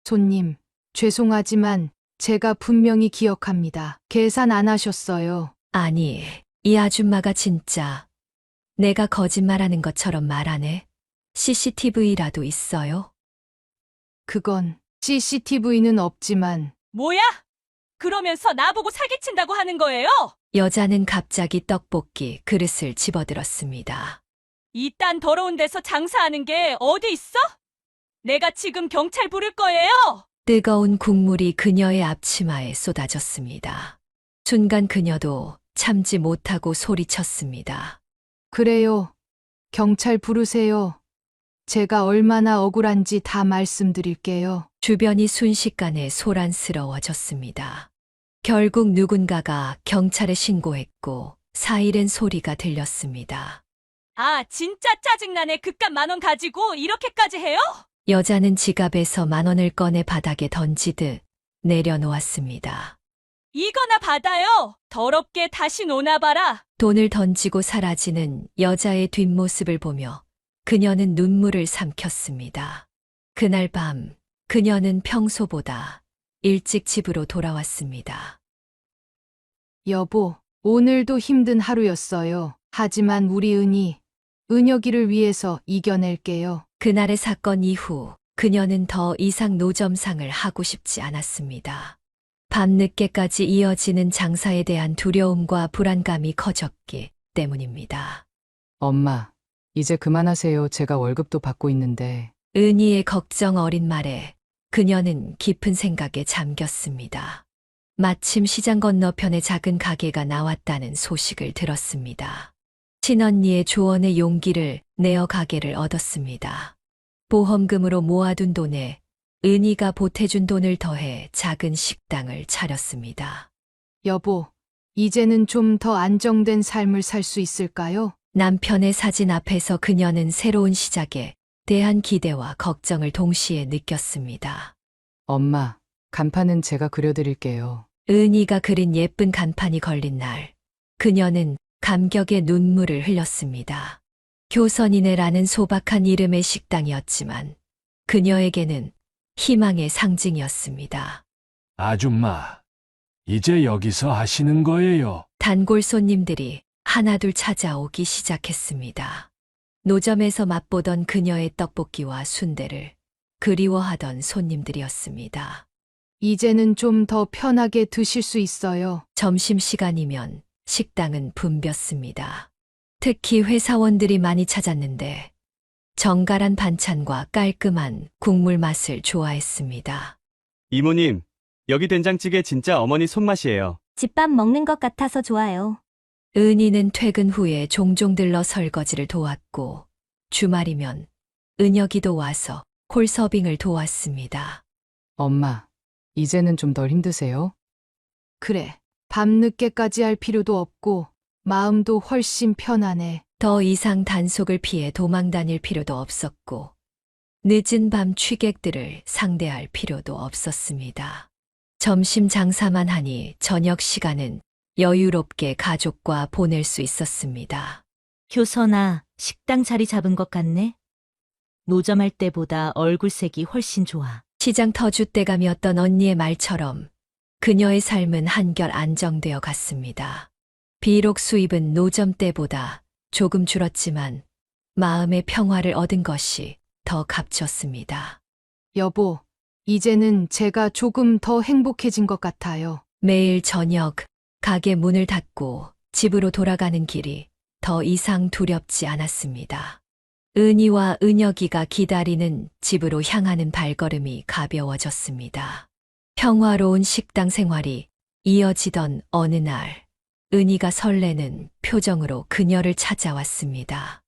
Speaker 3: 손님, 죄송하지만 제가 분명히 기억합니다. 계산 안 하셨어요.
Speaker 1: 아니, 이 아줌마가 진짜 내가 거짓말하는 것처럼 말하네. CCTV라도 있어요?
Speaker 3: 그건 CCTV는 없지만
Speaker 2: 뭐야? 그러면서 나보고 사기친다고 하는 거예요?
Speaker 1: 여자는 갑자기 떡볶이 그릇을 집어들었습니다.
Speaker 2: 이딴 더러운 데서 장사하는 게 어디 있어? 내가 지금 경찰 부를 거예요.
Speaker 1: 뜨거운 국물이 그녀의 앞치마에 쏟아졌습니다. 순간 그녀도 참지 못하고 소리쳤습니다.
Speaker 3: 그래요. 경찰 부르세요. 제가 얼마나 억울한지 다 말씀드릴게요.
Speaker 1: 주변이 순식간에 소란스러워졌습니다. 결국 누군가가 경찰에 신고했고 사이렌 소리가 들렸습니다.
Speaker 2: 아, 진짜 짜증나네. 그깟 10,000원 가지고 이렇게까지 해요?
Speaker 1: 여자는 지갑에서 10,000원을 꺼내 바닥에 던지듯 내려놓았습니다.
Speaker 2: 이거나 받아요. 더럽게 다시 노나봐라.
Speaker 1: 돈을 던지고 사라지는 여자의 뒷모습을 보며 그녀는 눈물을 삼켰습니다. 그날 밤 그녀는 평소보다 일찍 집으로 돌아왔습니다.
Speaker 3: 여보, 오늘도 힘든 하루였어요. 하지만 우리 은혁이를 위해서 이겨낼게요.
Speaker 1: 그날의 사건 이후 그녀는 더 이상 노점상을 하고 싶지 않았습니다. 밤늦게까지 이어지는 장사에 대한 두려움과 불안감이 커졌기 때문입니다.
Speaker 3: 엄마, 이제 그만하세요. 제가 월급도 받고 있는데.
Speaker 1: 은희의 걱정 어린 말에 그녀는 깊은 생각에 잠겼습니다. 마침 시장 건너편에 작은 가게가 나왔다는 소식을 들었습니다. 친언니의 조언에 용기를 내어 가게를 얻었습니다. 보험금으로 모아둔 돈에 은희가 보태준 돈을 더해 작은 식당을 차렸습니다.
Speaker 3: 여보, 이제는 좀 더 안정된 삶을 살 수 있을까요?
Speaker 1: 남편의 사진 앞에서 그녀는 새로운 시작에 대한 기대와 걱정을 동시에 느꼈습니다.
Speaker 3: 엄마, 간판은 제가 그려드릴게요.
Speaker 1: 은희가 그린 예쁜 간판이 걸린 날, 그녀는 감격의 눈물을 흘렸습니다. 교선이네라는 소박한 이름의 식당이었지만 그녀에게는 희망의 상징이었습니다.
Speaker 14: 아줌마, 이제 여기서 하시는 거예요.
Speaker 1: 단골 손님들이 하나둘 찾아오기 시작했습니다. 노점에서 맛보던 그녀의 떡볶이와 순대를 그리워하던 손님들이었습니다.
Speaker 3: 이제는 좀 더 편하게 드실 수 있어요.
Speaker 1: 점심시간이면 식당은 붐볐습니다. 특히 회사원들이 많이 찾았는데 정갈한 반찬과 깔끔한 국물 맛을 좋아했습니다.
Speaker 15: 이모님, 여기 된장찌개 진짜 어머니 손맛이에요.
Speaker 8: 집밥 먹는 것 같아서 좋아요.
Speaker 1: 은희는 퇴근 후에 종종 들러 설거지를 도왔고 주말이면 은혁이도 와서 콜서빙을 도왔습니다.
Speaker 3: 엄마, 이제는 좀 덜 힘드세요? 그래, 밤늦게까지 할 필요도 없고 마음도 훨씬 편하네.
Speaker 1: 더 이상 단속을 피해 도망 다닐 필요도 없었고 늦은 밤 취객들을 상대할 필요도 없었습니다. 점심 장사만 하니 저녁 시간은 여유롭게 가족과 보낼 수 있었습니다.
Speaker 8: 효선아, 식당 자리 잡은 것 같네. 노점할 때보다 얼굴색이 훨씬 좋아.
Speaker 1: 시장 터줏대감이었던 언니의 말처럼 그녀의 삶은 한결 안정되어 갔습니다. 비록 수입은 노점 때보다 조금 줄었지만 마음의 평화를 얻은 것이 더 값졌습니다.
Speaker 3: 여보, 이제는 제가 조금 더 행복해진 것 같아요.
Speaker 1: 매일 저녁 가게 문을 닫고 집으로 돌아가는 길이 더 이상 두렵지 않았습니다. 은희와 은혁이가 기다리는 집으로 향하는 발걸음이 가벼워졌습니다. 평화로운 식당 생활이 이어지던 어느 날, 은희가 설레는 표정으로 그녀를 찾아왔습니다.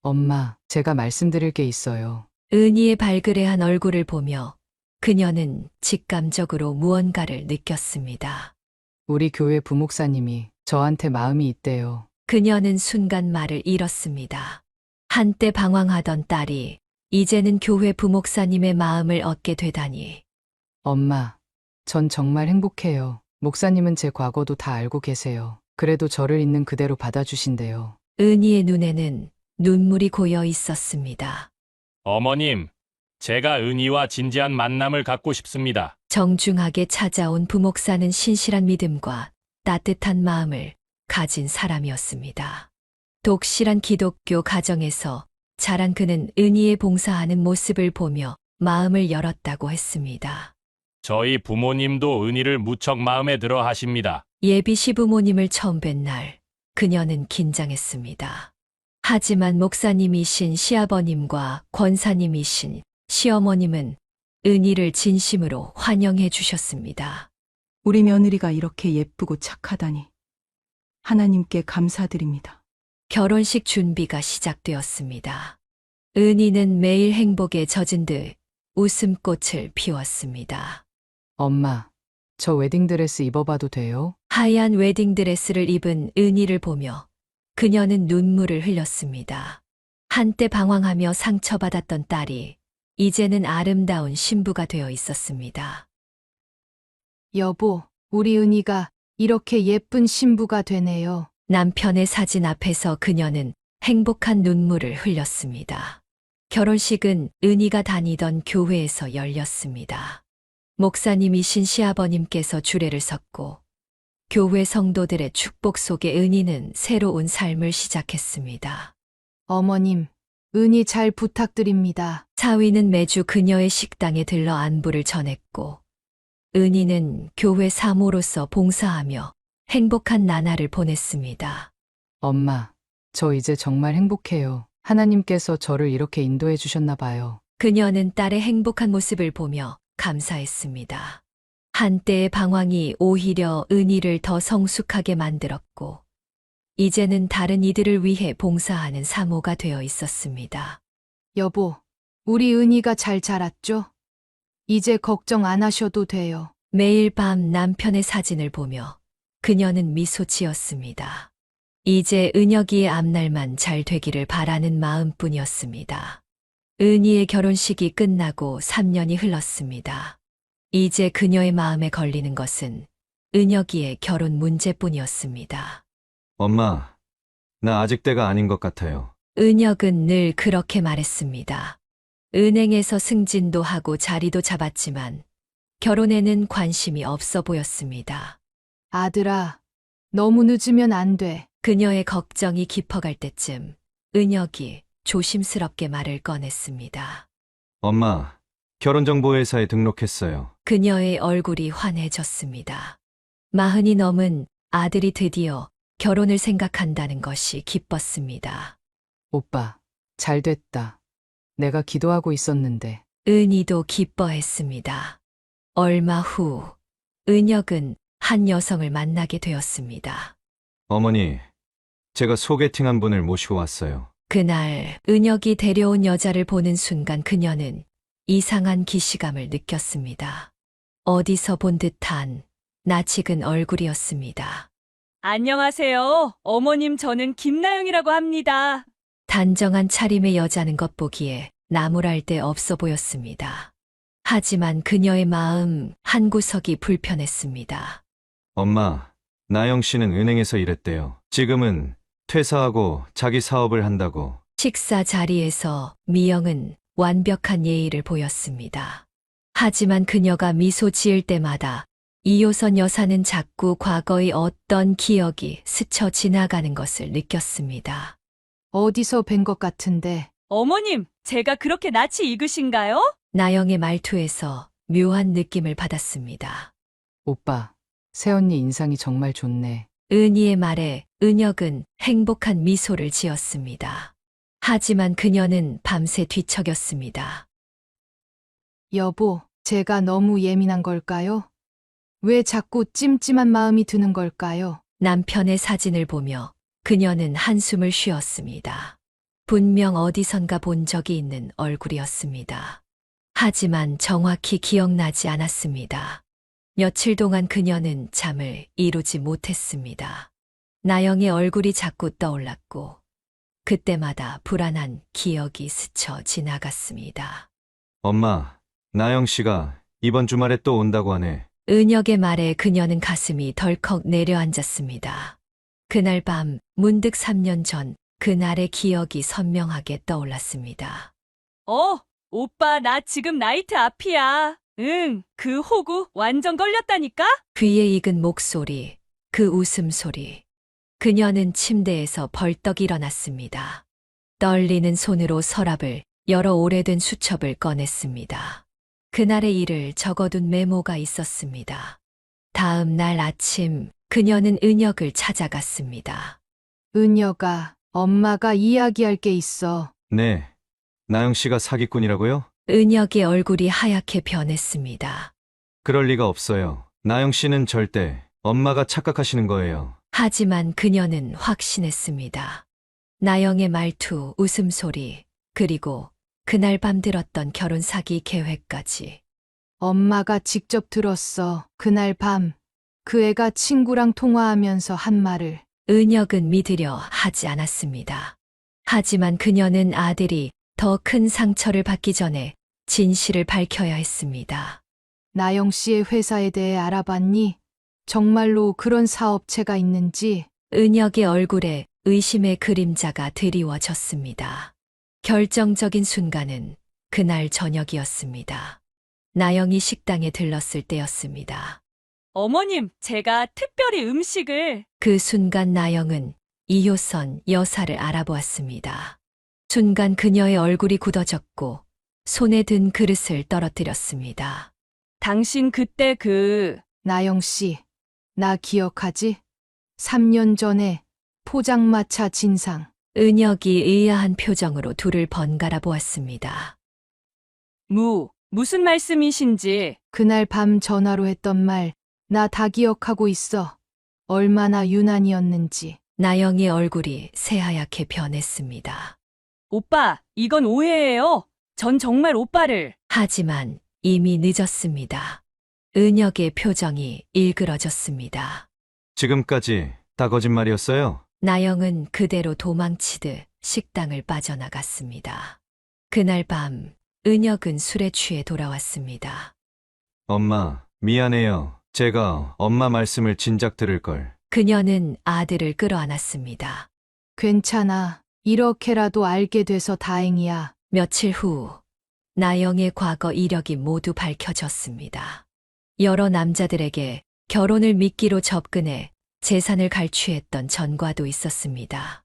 Speaker 3: 엄마, 제가 말씀드릴 게 있어요.
Speaker 1: 은희의 발그레한 얼굴을 보며 그녀는 직감적으로 무언가를 느꼈습니다.
Speaker 3: 우리 교회 부목사님이 저한테 마음이 있대요.
Speaker 1: 그녀는 순간 말을 잃었습니다. 한때 방황하던 딸이 이제는 교회 부목사님의 마음을 얻게 되다니.
Speaker 3: 엄마, 전 정말 행복해요. 목사님은 제 과거도 다 알고 계세요. 그래도 저를 있는 그대로 받아주신대요.
Speaker 1: 은희의 눈에는 눈물이 고여 있었습니다.
Speaker 5: 어머님, 제가 은희와 진지한 만남을 갖고 싶습니다.
Speaker 1: 정중하게 찾아온 부목사는 신실한 믿음과 따뜻한 마음을 가진 사람이었습니다. 독실한 기독교 가정에서 자란 그는 은희의 봉사하는 모습을 보며 마음을 열었다고 했습니다.
Speaker 5: 저희 부모님도 은희를 무척 마음에 들어 하십니다.
Speaker 1: 예비 시부모님을 처음 뵌 날, 그녀는 긴장했습니다. 하지만 목사님이신 시아버님과 권사님이신 시어머님은 은희를 진심으로 환영해 주셨습니다.
Speaker 16: 우리 며느리가 이렇게 예쁘고 착하다니. 하나님께 감사드립니다.
Speaker 1: 결혼식 준비가 시작되었습니다. 은희는 매일 행복에 젖은 듯 웃음꽃을 피웠습니다.
Speaker 3: 엄마, 저 웨딩드레스 입어봐도 돼요?
Speaker 1: 하얀 웨딩드레스를 입은 은희를 보며 그녀는 눈물을 흘렸습니다. 한때 방황하며 상처받았던 딸이 이제는 아름다운 신부가 되어 있었습니다.
Speaker 3: 여보, 우리 은희가 이렇게 예쁜 신부가 되네요.
Speaker 1: 남편의 사진 앞에서 그녀는 행복한 눈물을 흘렸습니다. 결혼식은 은희가 다니던 교회에서 열렸습니다. 목사님이신 시아버님께서 주례를 섰고 교회 성도들의 축복 속에 은희는 새로운 삶을 시작했습니다.
Speaker 3: 어머님, 은희 잘 부탁드립니다.
Speaker 1: 사위는 매주 그녀의 식당에 들러 안부를 전했고 은희는 교회 사모로서 봉사하며 행복한 나날을 보냈습니다.
Speaker 3: 엄마, 저 이제 정말 행복해요. 하나님께서 저를 이렇게 인도해 주셨나 봐요.
Speaker 1: 그녀는 딸의 행복한 모습을 보며 감사했습니다. 한때의 방황이 오히려 은희를 더 성숙하게 만들었고 이제는 다른 이들을 위해 봉사하는 사모가 되어 있었습니다.
Speaker 3: 여보, 우리 은희가 잘 자랐죠? 이제 걱정 안 하셔도 돼요.
Speaker 1: 매일 밤 남편의 사진을 보며 그녀는 미소 지었습니다. 이제 은혁이의 앞날만 잘 되기를 바라는 마음뿐이었습니다. 은희의 결혼식이 끝나고 3년이 흘렀습니다. 이제 그녀의 마음에 걸리는 것은 은혁이의 결혼 문제뿐이었습니다.
Speaker 4: 엄마, 나 아직 때가 아닌 것 같아요.
Speaker 1: 은혁은 늘 그렇게 말했습니다. 은행에서 승진도 하고 자리도 잡았지만 결혼에는 관심이 없어 보였습니다.
Speaker 3: 아들아, 너무 늦으면 안 돼.
Speaker 1: 그녀의 걱정이 깊어갈 때쯤 은혁이 조심스럽게 말을 꺼냈습니다.
Speaker 4: 엄마, 결혼정보회사에 등록했어요.
Speaker 1: 그녀의 얼굴이 환해졌습니다. 40이 넘은 아들이 드디어 결혼을 생각한다는 것이 기뻤습니다.
Speaker 3: 오빠, 잘 됐다. 내가 기도하고 있었는데.
Speaker 1: 은희도 기뻐했습니다. 얼마 후 은혁은 한 여성을 만나게 되었습니다.
Speaker 4: 어머니, 제가 소개팅한 분을 모시고 왔어요.
Speaker 1: 그날 은혁이 데려온 여자를 보는 순간 그녀는 이상한 기시감을 느꼈습니다. 어디서 본 듯한 낯익은 얼굴이었습니다.
Speaker 2: 안녕하세요. 어머님, 저는 김나영이라고 합니다.
Speaker 1: 단정한 차림의 여자는 겉보기에 나무랄 데 없어 보였습니다. 하지만 그녀의 마음 한구석이 불편했습니다.
Speaker 4: 엄마, 나영 씨는 은행에서 일했대요. 지금은 퇴사하고 자기 사업을 한다고.
Speaker 1: 식사 자리에서 미영은 완벽한 예의를 보였습니다. 하지만 그녀가 미소 지을 때마다 이효선 여사는 자꾸 과거의 어떤 기억이 스쳐 지나가는 것을 느꼈습니다.
Speaker 3: 어디서 뵌 것 같은데.
Speaker 2: 어머님, 제가 그렇게 낯이 익으신가요?
Speaker 1: 나영의 말투에서 묘한 느낌을 받았습니다.
Speaker 3: 오빠, 새언니 인상이 정말 좋네.
Speaker 1: 은희의 말에 은혁은 행복한 미소를 지었습니다. 하지만 그녀는 밤새 뒤척였습니다.
Speaker 3: 여보, 제가 너무 예민한 걸까요? 왜 자꾸 찜찜한 마음이 드는 걸까요?
Speaker 1: 남편의 사진을 보며 그녀는 한숨을 쉬었습니다. 분명 어디선가 본 적이 있는 얼굴이었습니다. 하지만 정확히 기억나지 않았습니다. 며칠 동안 그녀는 잠을 이루지 못했습니다. 나영의 얼굴이 자꾸 떠올랐고 그때마다 불안한 기억이 스쳐 지나갔습니다.
Speaker 4: 엄마, 나영 씨가 이번 주말에 또 온다고 하네.
Speaker 1: 은혁의 말에 그녀는 가슴이 덜컥 내려앉았습니다. 그날 밤 문득 3년 전 그날의 기억이 선명하게 떠올랐습니다.
Speaker 2: 오빠, 나 지금 나이트 앞이야. 응, 그 호구 완전 걸렸다니까?
Speaker 1: 귀에 익은 목소리, 그 웃음소리. 그녀는 침대에서 벌떡 일어났습니다. 떨리는 손으로 서랍을 열어 오래된 수첩을 꺼냈습니다. 그날의 일을 적어둔 메모가 있었습니다. 다음 날 아침 그녀는 은혁을 찾아갔습니다.
Speaker 3: 은혁아, 엄마가 이야기할 게 있어.
Speaker 4: 네, 나영 씨가 사기꾼이라고요?
Speaker 1: 은혁의 얼굴이 하얗게 변했습니다.
Speaker 4: 그럴 리가 없어요. 나영 씨는 절대 엄마가 착각하시는 거예요.
Speaker 1: 하지만 그녀는 확신했습니다. 나영의 말투, 웃음소리, 그리고 그날 밤 들었던 결혼 사기 계획까지.
Speaker 3: 엄마가 직접 들었어. 그날 밤, 그 애가 친구랑 통화하면서 한 말을.
Speaker 1: 은혁은 믿으려 하지 않았습니다. 하지만 그녀는 아들이 더 큰 상처를 받기 전에 진실을 밝혀야 했습니다.
Speaker 3: 나영 씨의 회사에 대해 알아봤니? 정말로 그런 사업체가 있는지.
Speaker 1: 은혁의 얼굴에 의심의 그림자가 드리워졌습니다. 결정적인 순간은 그날 저녁이었습니다. 나영이 식당에 들렀을 때였습니다.
Speaker 2: 어머님, 제가 특별히 음식을...
Speaker 1: 그 순간 나영은 이효선 여사를 알아보았습니다. 순간 그녀의 얼굴이 굳어졌고 손에 든 그릇을 떨어뜨렸습니다.
Speaker 2: 당신 그때
Speaker 3: 나영 씨, 나 기억하지? 3년 전에 포장마차 진상.
Speaker 1: 은혁이 의아한 표정으로 둘을 번갈아 보았습니다.
Speaker 2: 무슨 말씀이신지.
Speaker 3: 그날 밤 전화로 했던 말, 나 다 기억하고 있어. 얼마나 유난이었는지.
Speaker 1: 나영의 얼굴이 새하얗게 변했습니다.
Speaker 2: 오빠, 이건 오해예요. 전 정말 오빠를...
Speaker 1: 하지만 이미 늦었습니다. 은혁의 표정이 일그러졌습니다.
Speaker 4: 지금까지 다 거짓말이었어요?
Speaker 1: 나영은 그대로 도망치듯 식당을 빠져나갔습니다. 그날 밤 은혁은 술에 취해 돌아왔습니다.
Speaker 4: 엄마, 미안해요. 제가 엄마 말씀을 진작 들을 걸.
Speaker 1: 그녀는 아들을 끌어안았습니다.
Speaker 3: 괜찮아. 이렇게라도 알게 돼서 다행이야.
Speaker 1: 며칠 후 나영의 과거 이력이 모두 밝혀졌습니다. 여러 남자들에게 결혼을 미끼로 접근해 재산을 갈취했던 전과도 있었습니다.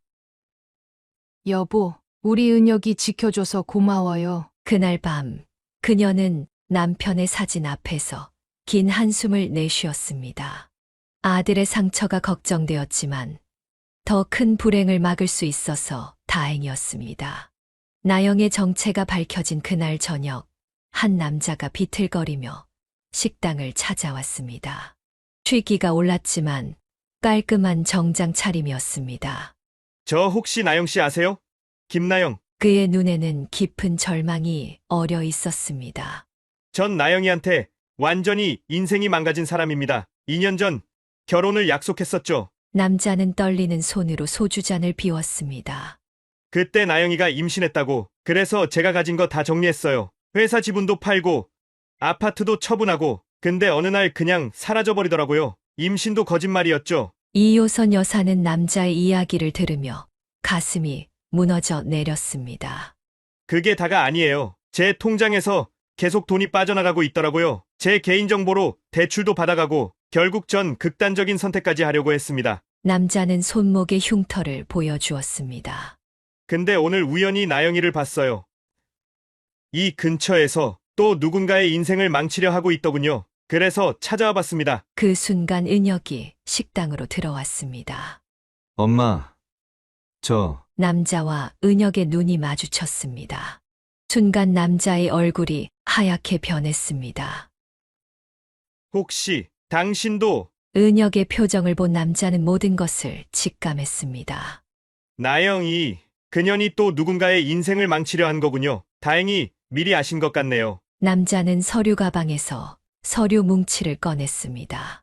Speaker 3: 여보, 우리 은혁이 지켜줘서 고마워요.
Speaker 1: 그날 밤 그녀는 남편의 사진 앞에서 긴 한숨을 내쉬었습니다. 아들의 상처가 걱정되었지만 더 큰 불행을 막을 수 있어서 다행이었습니다. 나영의 정체가 밝혀진 그날 저녁, 한 남자가 비틀거리며 식당을 찾아왔습니다. 취기가 올랐지만 깔끔한 정장 차림이었습니다.
Speaker 17: 저 혹시 나영 씨 아세요? 김나영.
Speaker 1: 그의 눈에는 깊은 절망이 어려 있었습니다.
Speaker 17: 전 나영이한테 완전히 인생이 망가진 사람입니다. 2년 전 결혼을 약속했었죠.
Speaker 1: 남자는 떨리는 손으로 소주잔을 비웠습니다.
Speaker 17: 그때 나영이가 임신했다고. 그래서 제가 가진 거 다 정리했어요. 회사 지분도 팔고 아파트도 처분하고. 근데 어느 날 그냥 사라져버리더라고요. 임신도 거짓말이었죠.
Speaker 1: 이효선 여사는 남자의 이야기를 들으며 가슴이 무너져 내렸습니다.
Speaker 17: 그게 다가 아니에요. 제 통장에서 계속 돈이 빠져나가고 있더라고요. 제 개인정보로 대출도 받아가고 결국 전 극단적인 선택까지 하려고 했습니다.
Speaker 1: 남자는 손목의 흉터를 보여주었습니다.
Speaker 17: 근데 오늘 우연히 나영이를 봤어요. 이 근처에서 또 누군가의 인생을 망치려 하고 있더군요. 그래서 찾아와 봤습니다.
Speaker 1: 그 순간 은혁이 식당으로 들어왔습니다.
Speaker 4: 엄마, 저
Speaker 1: 남자와 은혁의 눈이 마주쳤습니다. 순간 남자의 얼굴이 하얗게 변했습니다.
Speaker 17: 혹시 당신도
Speaker 1: 은혁의 표정을 본 남자는 모든 것을 직감했습니다.
Speaker 17: 나영이 그년이 또 누군가의 인생을 망치려 한 거군요. 다행히 미리 아신 것 같네요.
Speaker 1: 남자는 서류 가방에서 서류 뭉치를 꺼냈습니다.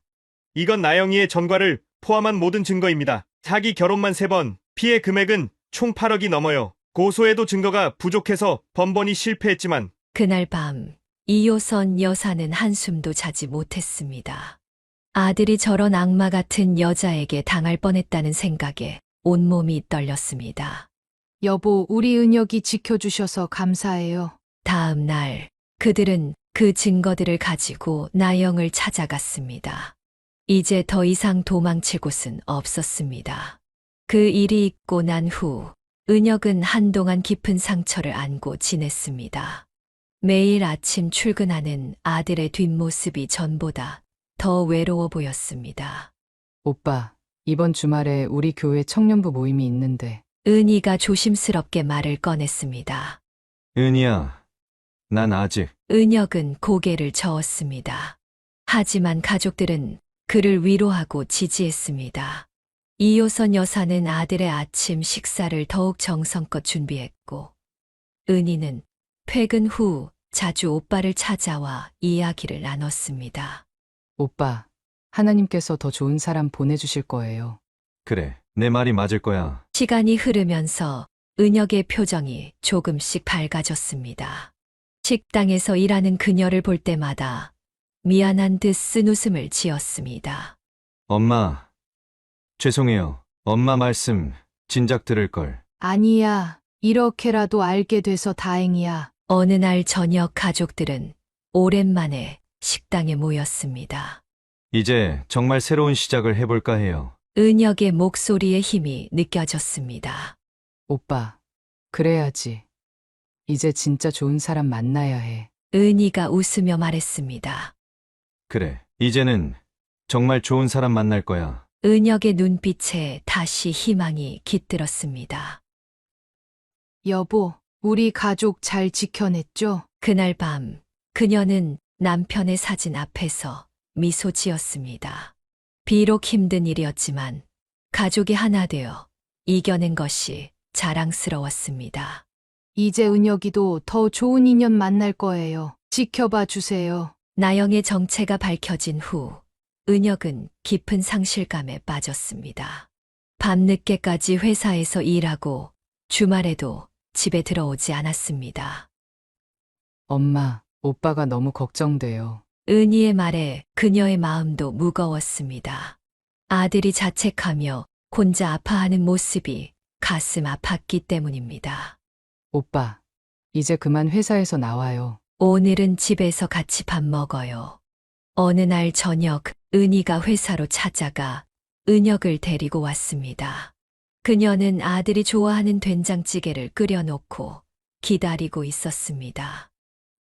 Speaker 17: 이건 나영이의 전과를 포함한 모든 증거입니다. 자기 결혼만 3번, 피해 금액은 총 8억이 넘어요. 고소해도 증거가 부족해서 번번이 실패했지만
Speaker 1: 그날 밤 이효선 여사는 한숨도 자지 못했습니다. 아들이 저런 악마 같은 여자에게 당할 뻔했다는 생각에 온몸이 떨렸습니다.
Speaker 3: 여보, 우리 은혁이 지켜주셔서 감사해요.
Speaker 1: 다음 날 그들은 그 증거들을 가지고 나영을 찾아갔습니다. 이제 더 이상 도망칠 곳은 없었습니다. 그 일이 있고 난 후 은혁은 한동안 깊은 상처를 안고 지냈습니다. 매일 아침 출근하는 아들의 뒷모습이 전보다 더 외로워 보였습니다.
Speaker 3: 오빠, 이번 주말에 우리 교회 청년부 모임이 있는데.
Speaker 1: 은희가 조심스럽게 말을 꺼냈습니다.
Speaker 4: 은희야, 난 아직.
Speaker 1: 은혁은 고개를 저었습니다. 하지만 가족들은 그를 위로하고 지지했습니다. 이효선 여사는 아들의 아침 식사를 더욱 정성껏 준비했고, 은희는 퇴근 후 자주 오빠를 찾아와 이야기를 나눴습니다.
Speaker 3: 오빠, 하나님께서 더 좋은 사람 보내주실 거예요.
Speaker 4: 그래, 내 말이 맞을 거야.
Speaker 1: 시간이 흐르면서 은혁의 표정이 조금씩 밝아졌습니다. 식당에서 일하는 그녀를 볼 때마다 미안한 듯 쓴웃음을 지었습니다.
Speaker 4: 엄마, 죄송해요. 엄마 말씀 진작 들을 걸.
Speaker 3: 아니야. 이렇게라도 알게 돼서 다행이야.
Speaker 1: 어느 날 저녁 가족들은 오랜만에 식당에 모였습니다.
Speaker 4: 이제 정말 새로운 시작을 해볼까 해요.
Speaker 1: 은혁의 목소리에 힘이 느껴졌습니다.
Speaker 3: 오빠, 그래야지. 이제 진짜 좋은 사람 만나야 해.
Speaker 1: 은희가 웃으며 말했습니다.
Speaker 4: 그래, 이제는 정말 좋은 사람 만날 거야.
Speaker 1: 은혁의 눈빛에 다시 희망이 깃들었습니다.
Speaker 3: 여보, 우리 가족 잘 지켜냈죠?
Speaker 1: 그날 밤 그녀는 남편의 사진 앞에서 미소 지었습니다. 비록 힘든 일이었지만 가족이 하나 되어 이겨낸 것이 자랑스러웠습니다.
Speaker 3: 이제 은혁이도 더 좋은 인연 만날 거예요. 지켜봐 주세요.
Speaker 1: 나영의 정체가 밝혀진 후 은혁은 깊은 상실감에 빠졌습니다. 밤늦게까지 회사에서 일하고 주말에도 집에 들어오지 않았습니다.
Speaker 3: 엄마, 오빠가 너무 걱정돼요.
Speaker 1: 은희의 말에 그녀의 마음도 무거웠습니다. 아들이 자책하며 혼자 아파하는 모습이 가슴 아팠기 때문입니다.
Speaker 3: 오빠, 이제 그만 회사에서 나와요.
Speaker 1: 오늘은 집에서 같이 밥 먹어요. 어느 날 저녁 은희가 회사로 찾아가 은혁을 데리고 왔습니다. 그녀는 아들이 좋아하는 된장찌개를 끓여놓고 기다리고 있었습니다.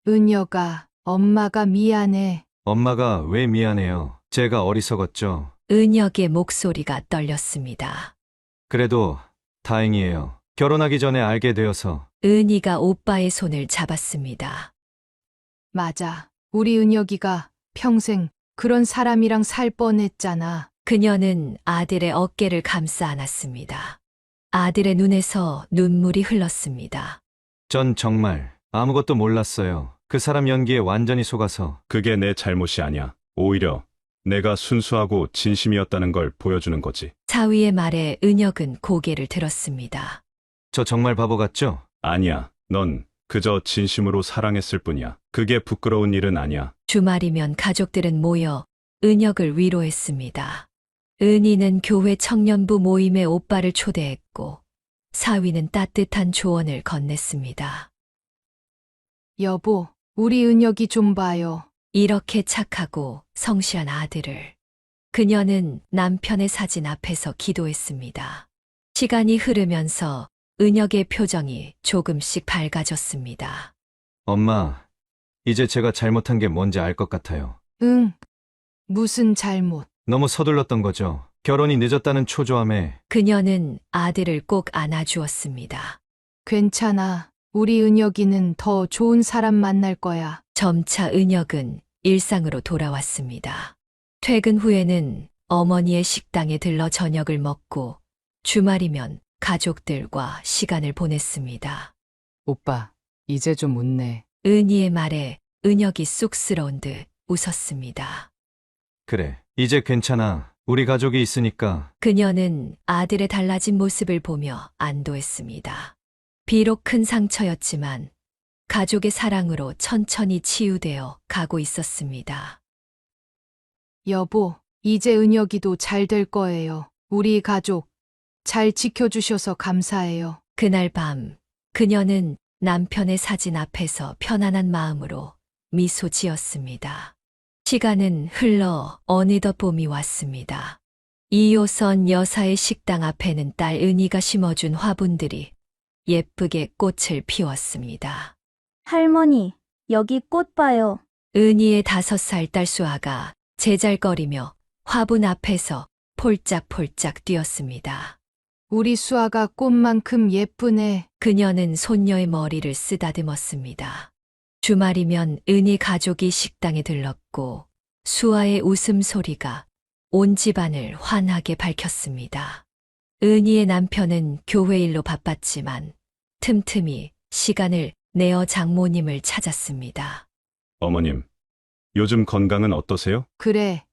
Speaker 3: 은혁아, 엄마가 미안해.
Speaker 4: 엄마가 왜 미안해요? 제가 어리석었죠.
Speaker 1: 은혁의 목소리가 떨렸습니다.
Speaker 4: 그래도 다행이에요. 결혼하기 전에 알게 되어서.
Speaker 1: 은희가 오빠의 손을 잡았습니다.
Speaker 3: 맞아. 우리 은혁이가 평생 그런 사람이랑 살 뻔했잖아.
Speaker 1: 그녀는 아들의 어깨를 감싸 안았습니다. 아들의 눈에서 눈물이 흘렀습니다.
Speaker 4: 전 정말 아무것도 몰랐어요. 그 사람 연기에 완전히 속아서.
Speaker 6: 그게 내 잘못이 아니야. 오히려 내가 순수하고 진심이었다는 걸 보여주는 거지.
Speaker 1: 사위의 말에 은혁은 고개를 들었습니다.
Speaker 4: 저 정말 바보 같죠?
Speaker 6: 아니야. 넌 그저 진심으로 사랑했을 뿐이야. 그게 부끄러운 일은 아니야.
Speaker 1: 주말이면 가족들은 모여 은혁을 위로했습니다. 은희는 교회 청년부 모임에 오빠를 초대했고 사위는 따뜻한 조언을 건넸습니다.
Speaker 3: 여보, 우리 은혁이 좀 봐요.
Speaker 1: 이렇게 착하고 성실한 아들을. 그녀는 남편의 사진 앞에서 기도했습니다. 시간이 흐르면서 은혁의 표정이 조금씩 밝아졌습니다.
Speaker 4: 엄마, 이제 제가 잘못한 게 뭔지 알 것 같아요.
Speaker 3: 응. 무슨 잘못?
Speaker 4: 너무 서둘렀던 거죠. 결혼이 늦었다는 초조함에.
Speaker 1: 그녀는 아들을 꼭 안아주었습니다.
Speaker 3: 괜찮아. 우리 은혁이는 더 좋은 사람 만날 거야.
Speaker 1: 점차 은혁은 일상으로 돌아왔습니다. 퇴근 후에는 어머니의 식당에 들러 저녁을 먹고 주말이면 가족들과 시간을 보냈습니다.
Speaker 3: 오빠, 이제 좀 웃네.
Speaker 1: 은희의 말에 은혁이 쑥스러운 듯 웃었습니다.
Speaker 4: 그래, 이제 괜찮아. 우리 가족이 있으니까.
Speaker 1: 그녀는 아들의 달라진 모습을 보며 안도했습니다. 비록 큰 상처였지만 가족의 사랑으로 천천히 치유되어 가고 있었습니다.
Speaker 3: 여보, 이제 은혁이도 잘 될 거예요. 우리 가족 잘 지켜주셔서 감사해요.
Speaker 1: 그날 밤 그녀는 남편의 사진 앞에서 편안한 마음으로 미소 지었습니다. 시간은 흘러 어느덧 봄이 왔습니다. 2호선 여사의 식당 앞에는 딸 은희가 심어준 화분들이 예쁘게 꽃을 피웠습니다.
Speaker 18: 할머니, 여기 꽃 봐요.
Speaker 1: 은희의 5살 딸 수아가 제잘거리며 화분 앞에서 폴짝폴짝 뛰었습니다.
Speaker 3: 우리 수아가 꽃만큼 예쁘네.
Speaker 1: 그녀는 손녀의 머리를 쓰다듬었습니다. 주말이면 은희 가족이 식당에 들렀고 수아의 웃음소리가 온 집안을 환하게 밝혔습니다. 은희의 남편은 교회 일로 바빴지만 틈틈이 시간을 내어 장모님을 찾았습니다.
Speaker 6: 어머님, 요즘 건강은 어떠세요?
Speaker 3: 그래.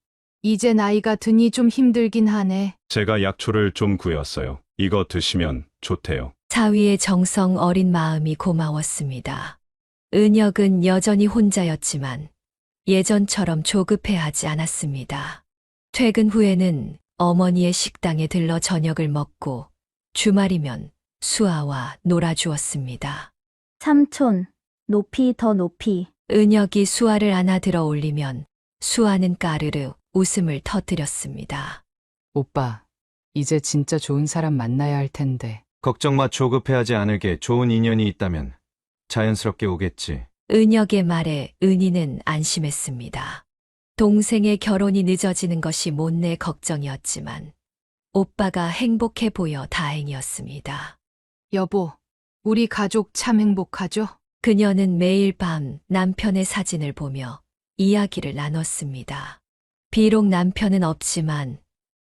Speaker 3: 이제 나이가 드니 좀 힘들긴 하네.
Speaker 6: 제가 약초를 좀 구해왔어요. 이거 드시면 좋대요.
Speaker 1: 사위의 정성 어린 마음이 고마웠습니다. 은혁은 여전히 혼자였지만 예전처럼 조급해하지 않았습니다. 퇴근 후에는 어머니의 식당에 들러 저녁을 먹고 주말이면 수아와 놀아주었습니다.
Speaker 18: 삼촌, 높이 더 높이.
Speaker 1: 은혁이 수아를 안아 들어 올리면 수아는 까르르 웃음을 터뜨렸습니다.
Speaker 3: 오빠, 이제 진짜 좋은 사람 만나야 할 텐데.
Speaker 4: 걱정 마. 조급해하지 않을게. 좋은 인연이 있다면 자연스럽게 오겠지.
Speaker 1: 은혁의 말에 은희는 안심했습니다. 동생의 결혼이 늦어지는 것이 못내 걱정이었지만 오빠가 행복해 보여 다행이었습니다.
Speaker 3: 여보, 우리 가족 참 행복하죠?
Speaker 1: 그녀는 매일 밤 남편의 사진을 보며 이야기를 나눴습니다. 비록 남편은 없지만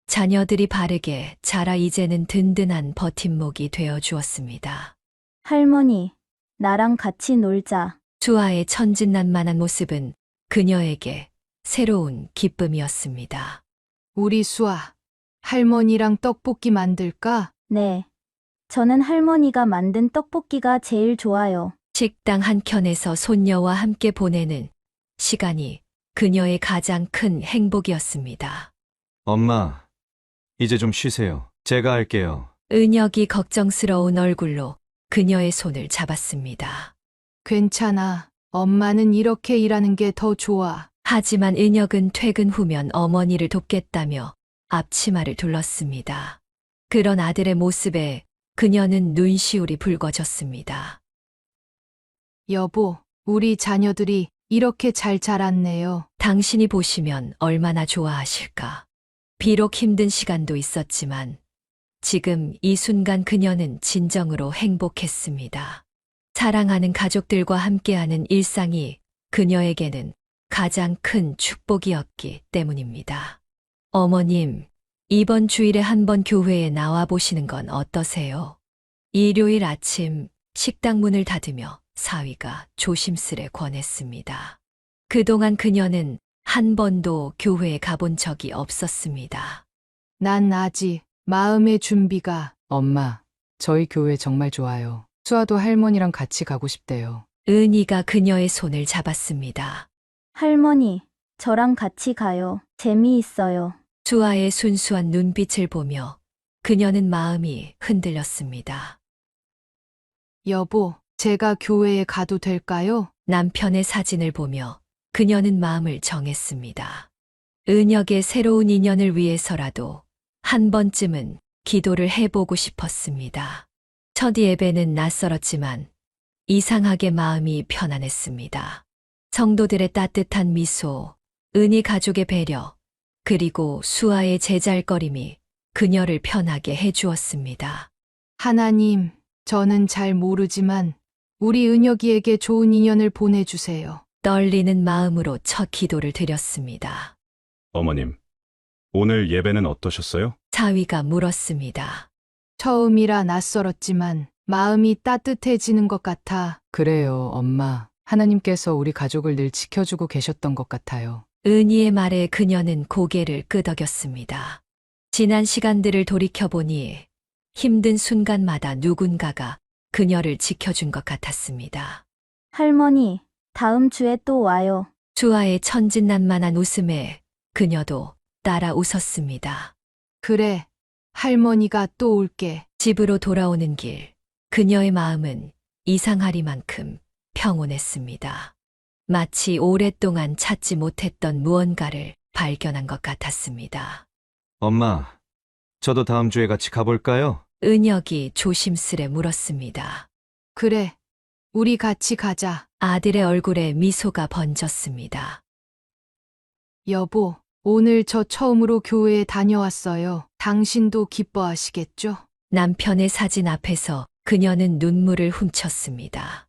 Speaker 1: 자녀들이 바르게 자라 이제는 든든한 버팀목이 되어 주었습니다.
Speaker 18: 할머니, 나랑 같이 놀자.
Speaker 1: 수아의 천진난만한 모습은 그녀에게 새로운 기쁨이었습니다.
Speaker 3: 우리 수아, 할머니랑 떡볶이 만들까?
Speaker 18: 네. 저는 할머니가 만든 떡볶이가 제일 좋아요.
Speaker 1: 식당 한켠에서 손녀와 함께 보내는 시간이 그녀의 가장 큰 행복이었습니다.
Speaker 4: 엄마, 이제 좀 쉬세요. 제가 할게요.
Speaker 1: 은혁이 걱정스러운 얼굴로 그녀의 손을 잡았습니다.
Speaker 3: 괜찮아. 엄마는 이렇게 일하는 게 더 좋아.
Speaker 1: 하지만 은혁은 퇴근 후면 어머니를 돕겠다며 앞치마를 둘렀습니다. 그런 아들의 모습에 그녀는 눈시울이 붉어졌습니다.
Speaker 3: 여보, 우리 자녀들이 이렇게 잘 자랐네요.
Speaker 1: 당신이 보시면 얼마나 좋아하실까. 비록 힘든 시간도 있었지만 지금 이 순간 그녀는 진정으로 행복했습니다. 사랑하는 가족들과 함께하는 일상이 그녀에게는 가장 큰 축복이었기 때문입니다. 어머님, 이번 주일에 한번 교회에 나와 보시는 건 어떠세요? 일요일 아침 식당 문을 닫으며 사위가 조심스레 권했습니다. 그동안 그녀는 한 번도 교회에 가본 적이 없었습니다.
Speaker 3: 난 아직 마음의 준비가. 엄마, 저희 교회 정말 좋아요. 수아도 할머니랑 같이 가고 싶대요.
Speaker 1: 은희가 그녀의 손을 잡았습니다.
Speaker 18: 할머니, 저랑 같이 가요. 재미있어요.
Speaker 1: 수아의 순수한 눈빛을 보며 그녀는 마음이 흔들렸습니다.
Speaker 3: 여보, 제가 교회에 가도 될까요?
Speaker 1: 남편의 사진을 보며 그녀는 마음을 정했습니다. 은혁의 새로운 인연을 위해서라도 한 번쯤은 기도를 해보고 싶었습니다. 첫 예배는 낯설었지만 이상하게 마음이 편안했습니다. 성도들의 따뜻한 미소, 은희 가족의 배려, 그리고 수아의 제잘거림이 그녀를 편하게 해주었습니다.
Speaker 3: 하나님, 저는 잘 모르지만 우리 은혁이에게 좋은 인연을 보내주세요.
Speaker 1: 떨리는 마음으로 첫 기도를 드렸습니다.
Speaker 6: 어머님, 오늘 예배는 어떠셨어요?
Speaker 1: 사위가 물었습니다.
Speaker 3: 처음이라 낯설었지만 마음이 따뜻해지는 것 같아. 그래요, 엄마. 하나님께서 우리 가족을 늘 지켜주고 계셨던 것 같아요.
Speaker 1: 은희의 말에 그녀는 고개를 끄덕였습니다. 지난 시간들을 돌이켜보니 힘든 순간마다 누군가가 그녀를 지켜준 것 같았습니다.
Speaker 18: 할머니, 다음 주에 또 와요.
Speaker 1: 수아의 천진난만한 웃음에 그녀도 따라 웃었습니다.
Speaker 3: 그래, 할머니가 또 올게.
Speaker 1: 집으로 돌아오는 길, 그녀의 마음은 이상하리만큼 평온했습니다. 마치 오랫동안 찾지 못했던 무언가를 발견한 것 같았습니다.
Speaker 4: 엄마, 저도 다음 주에 같이 가볼까요?
Speaker 1: 은혁이 조심스레 물었습니다.
Speaker 3: 그래, 우리 같이 가자.
Speaker 1: 아들의 얼굴에 미소가 번졌습니다.
Speaker 3: 여보, 오늘 저 처음으로 교회에 다녀왔어요. 당신도 기뻐하시겠죠?
Speaker 1: 남편의 사진 앞에서 그녀는 눈물을 훔쳤습니다.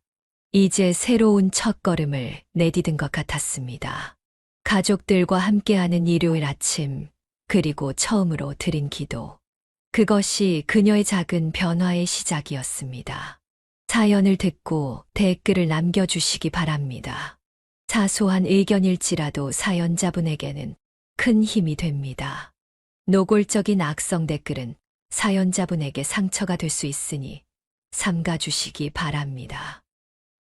Speaker 1: 이제 새로운 첫걸음을 내디딘 것 같았습니다. 가족들과 함께하는 일요일 아침, 그리고 처음으로 드린 기도. 그것이 그녀의 작은 변화의 시작이었습니다. 사연을 듣고 댓글을 남겨주시기 바랍니다. 사소한 의견일지라도 사연자분에게는 큰 힘이 됩니다. 노골적인 악성 댓글은 사연자분에게 상처가 될 수 있으니 삼가주시기 바랍니다.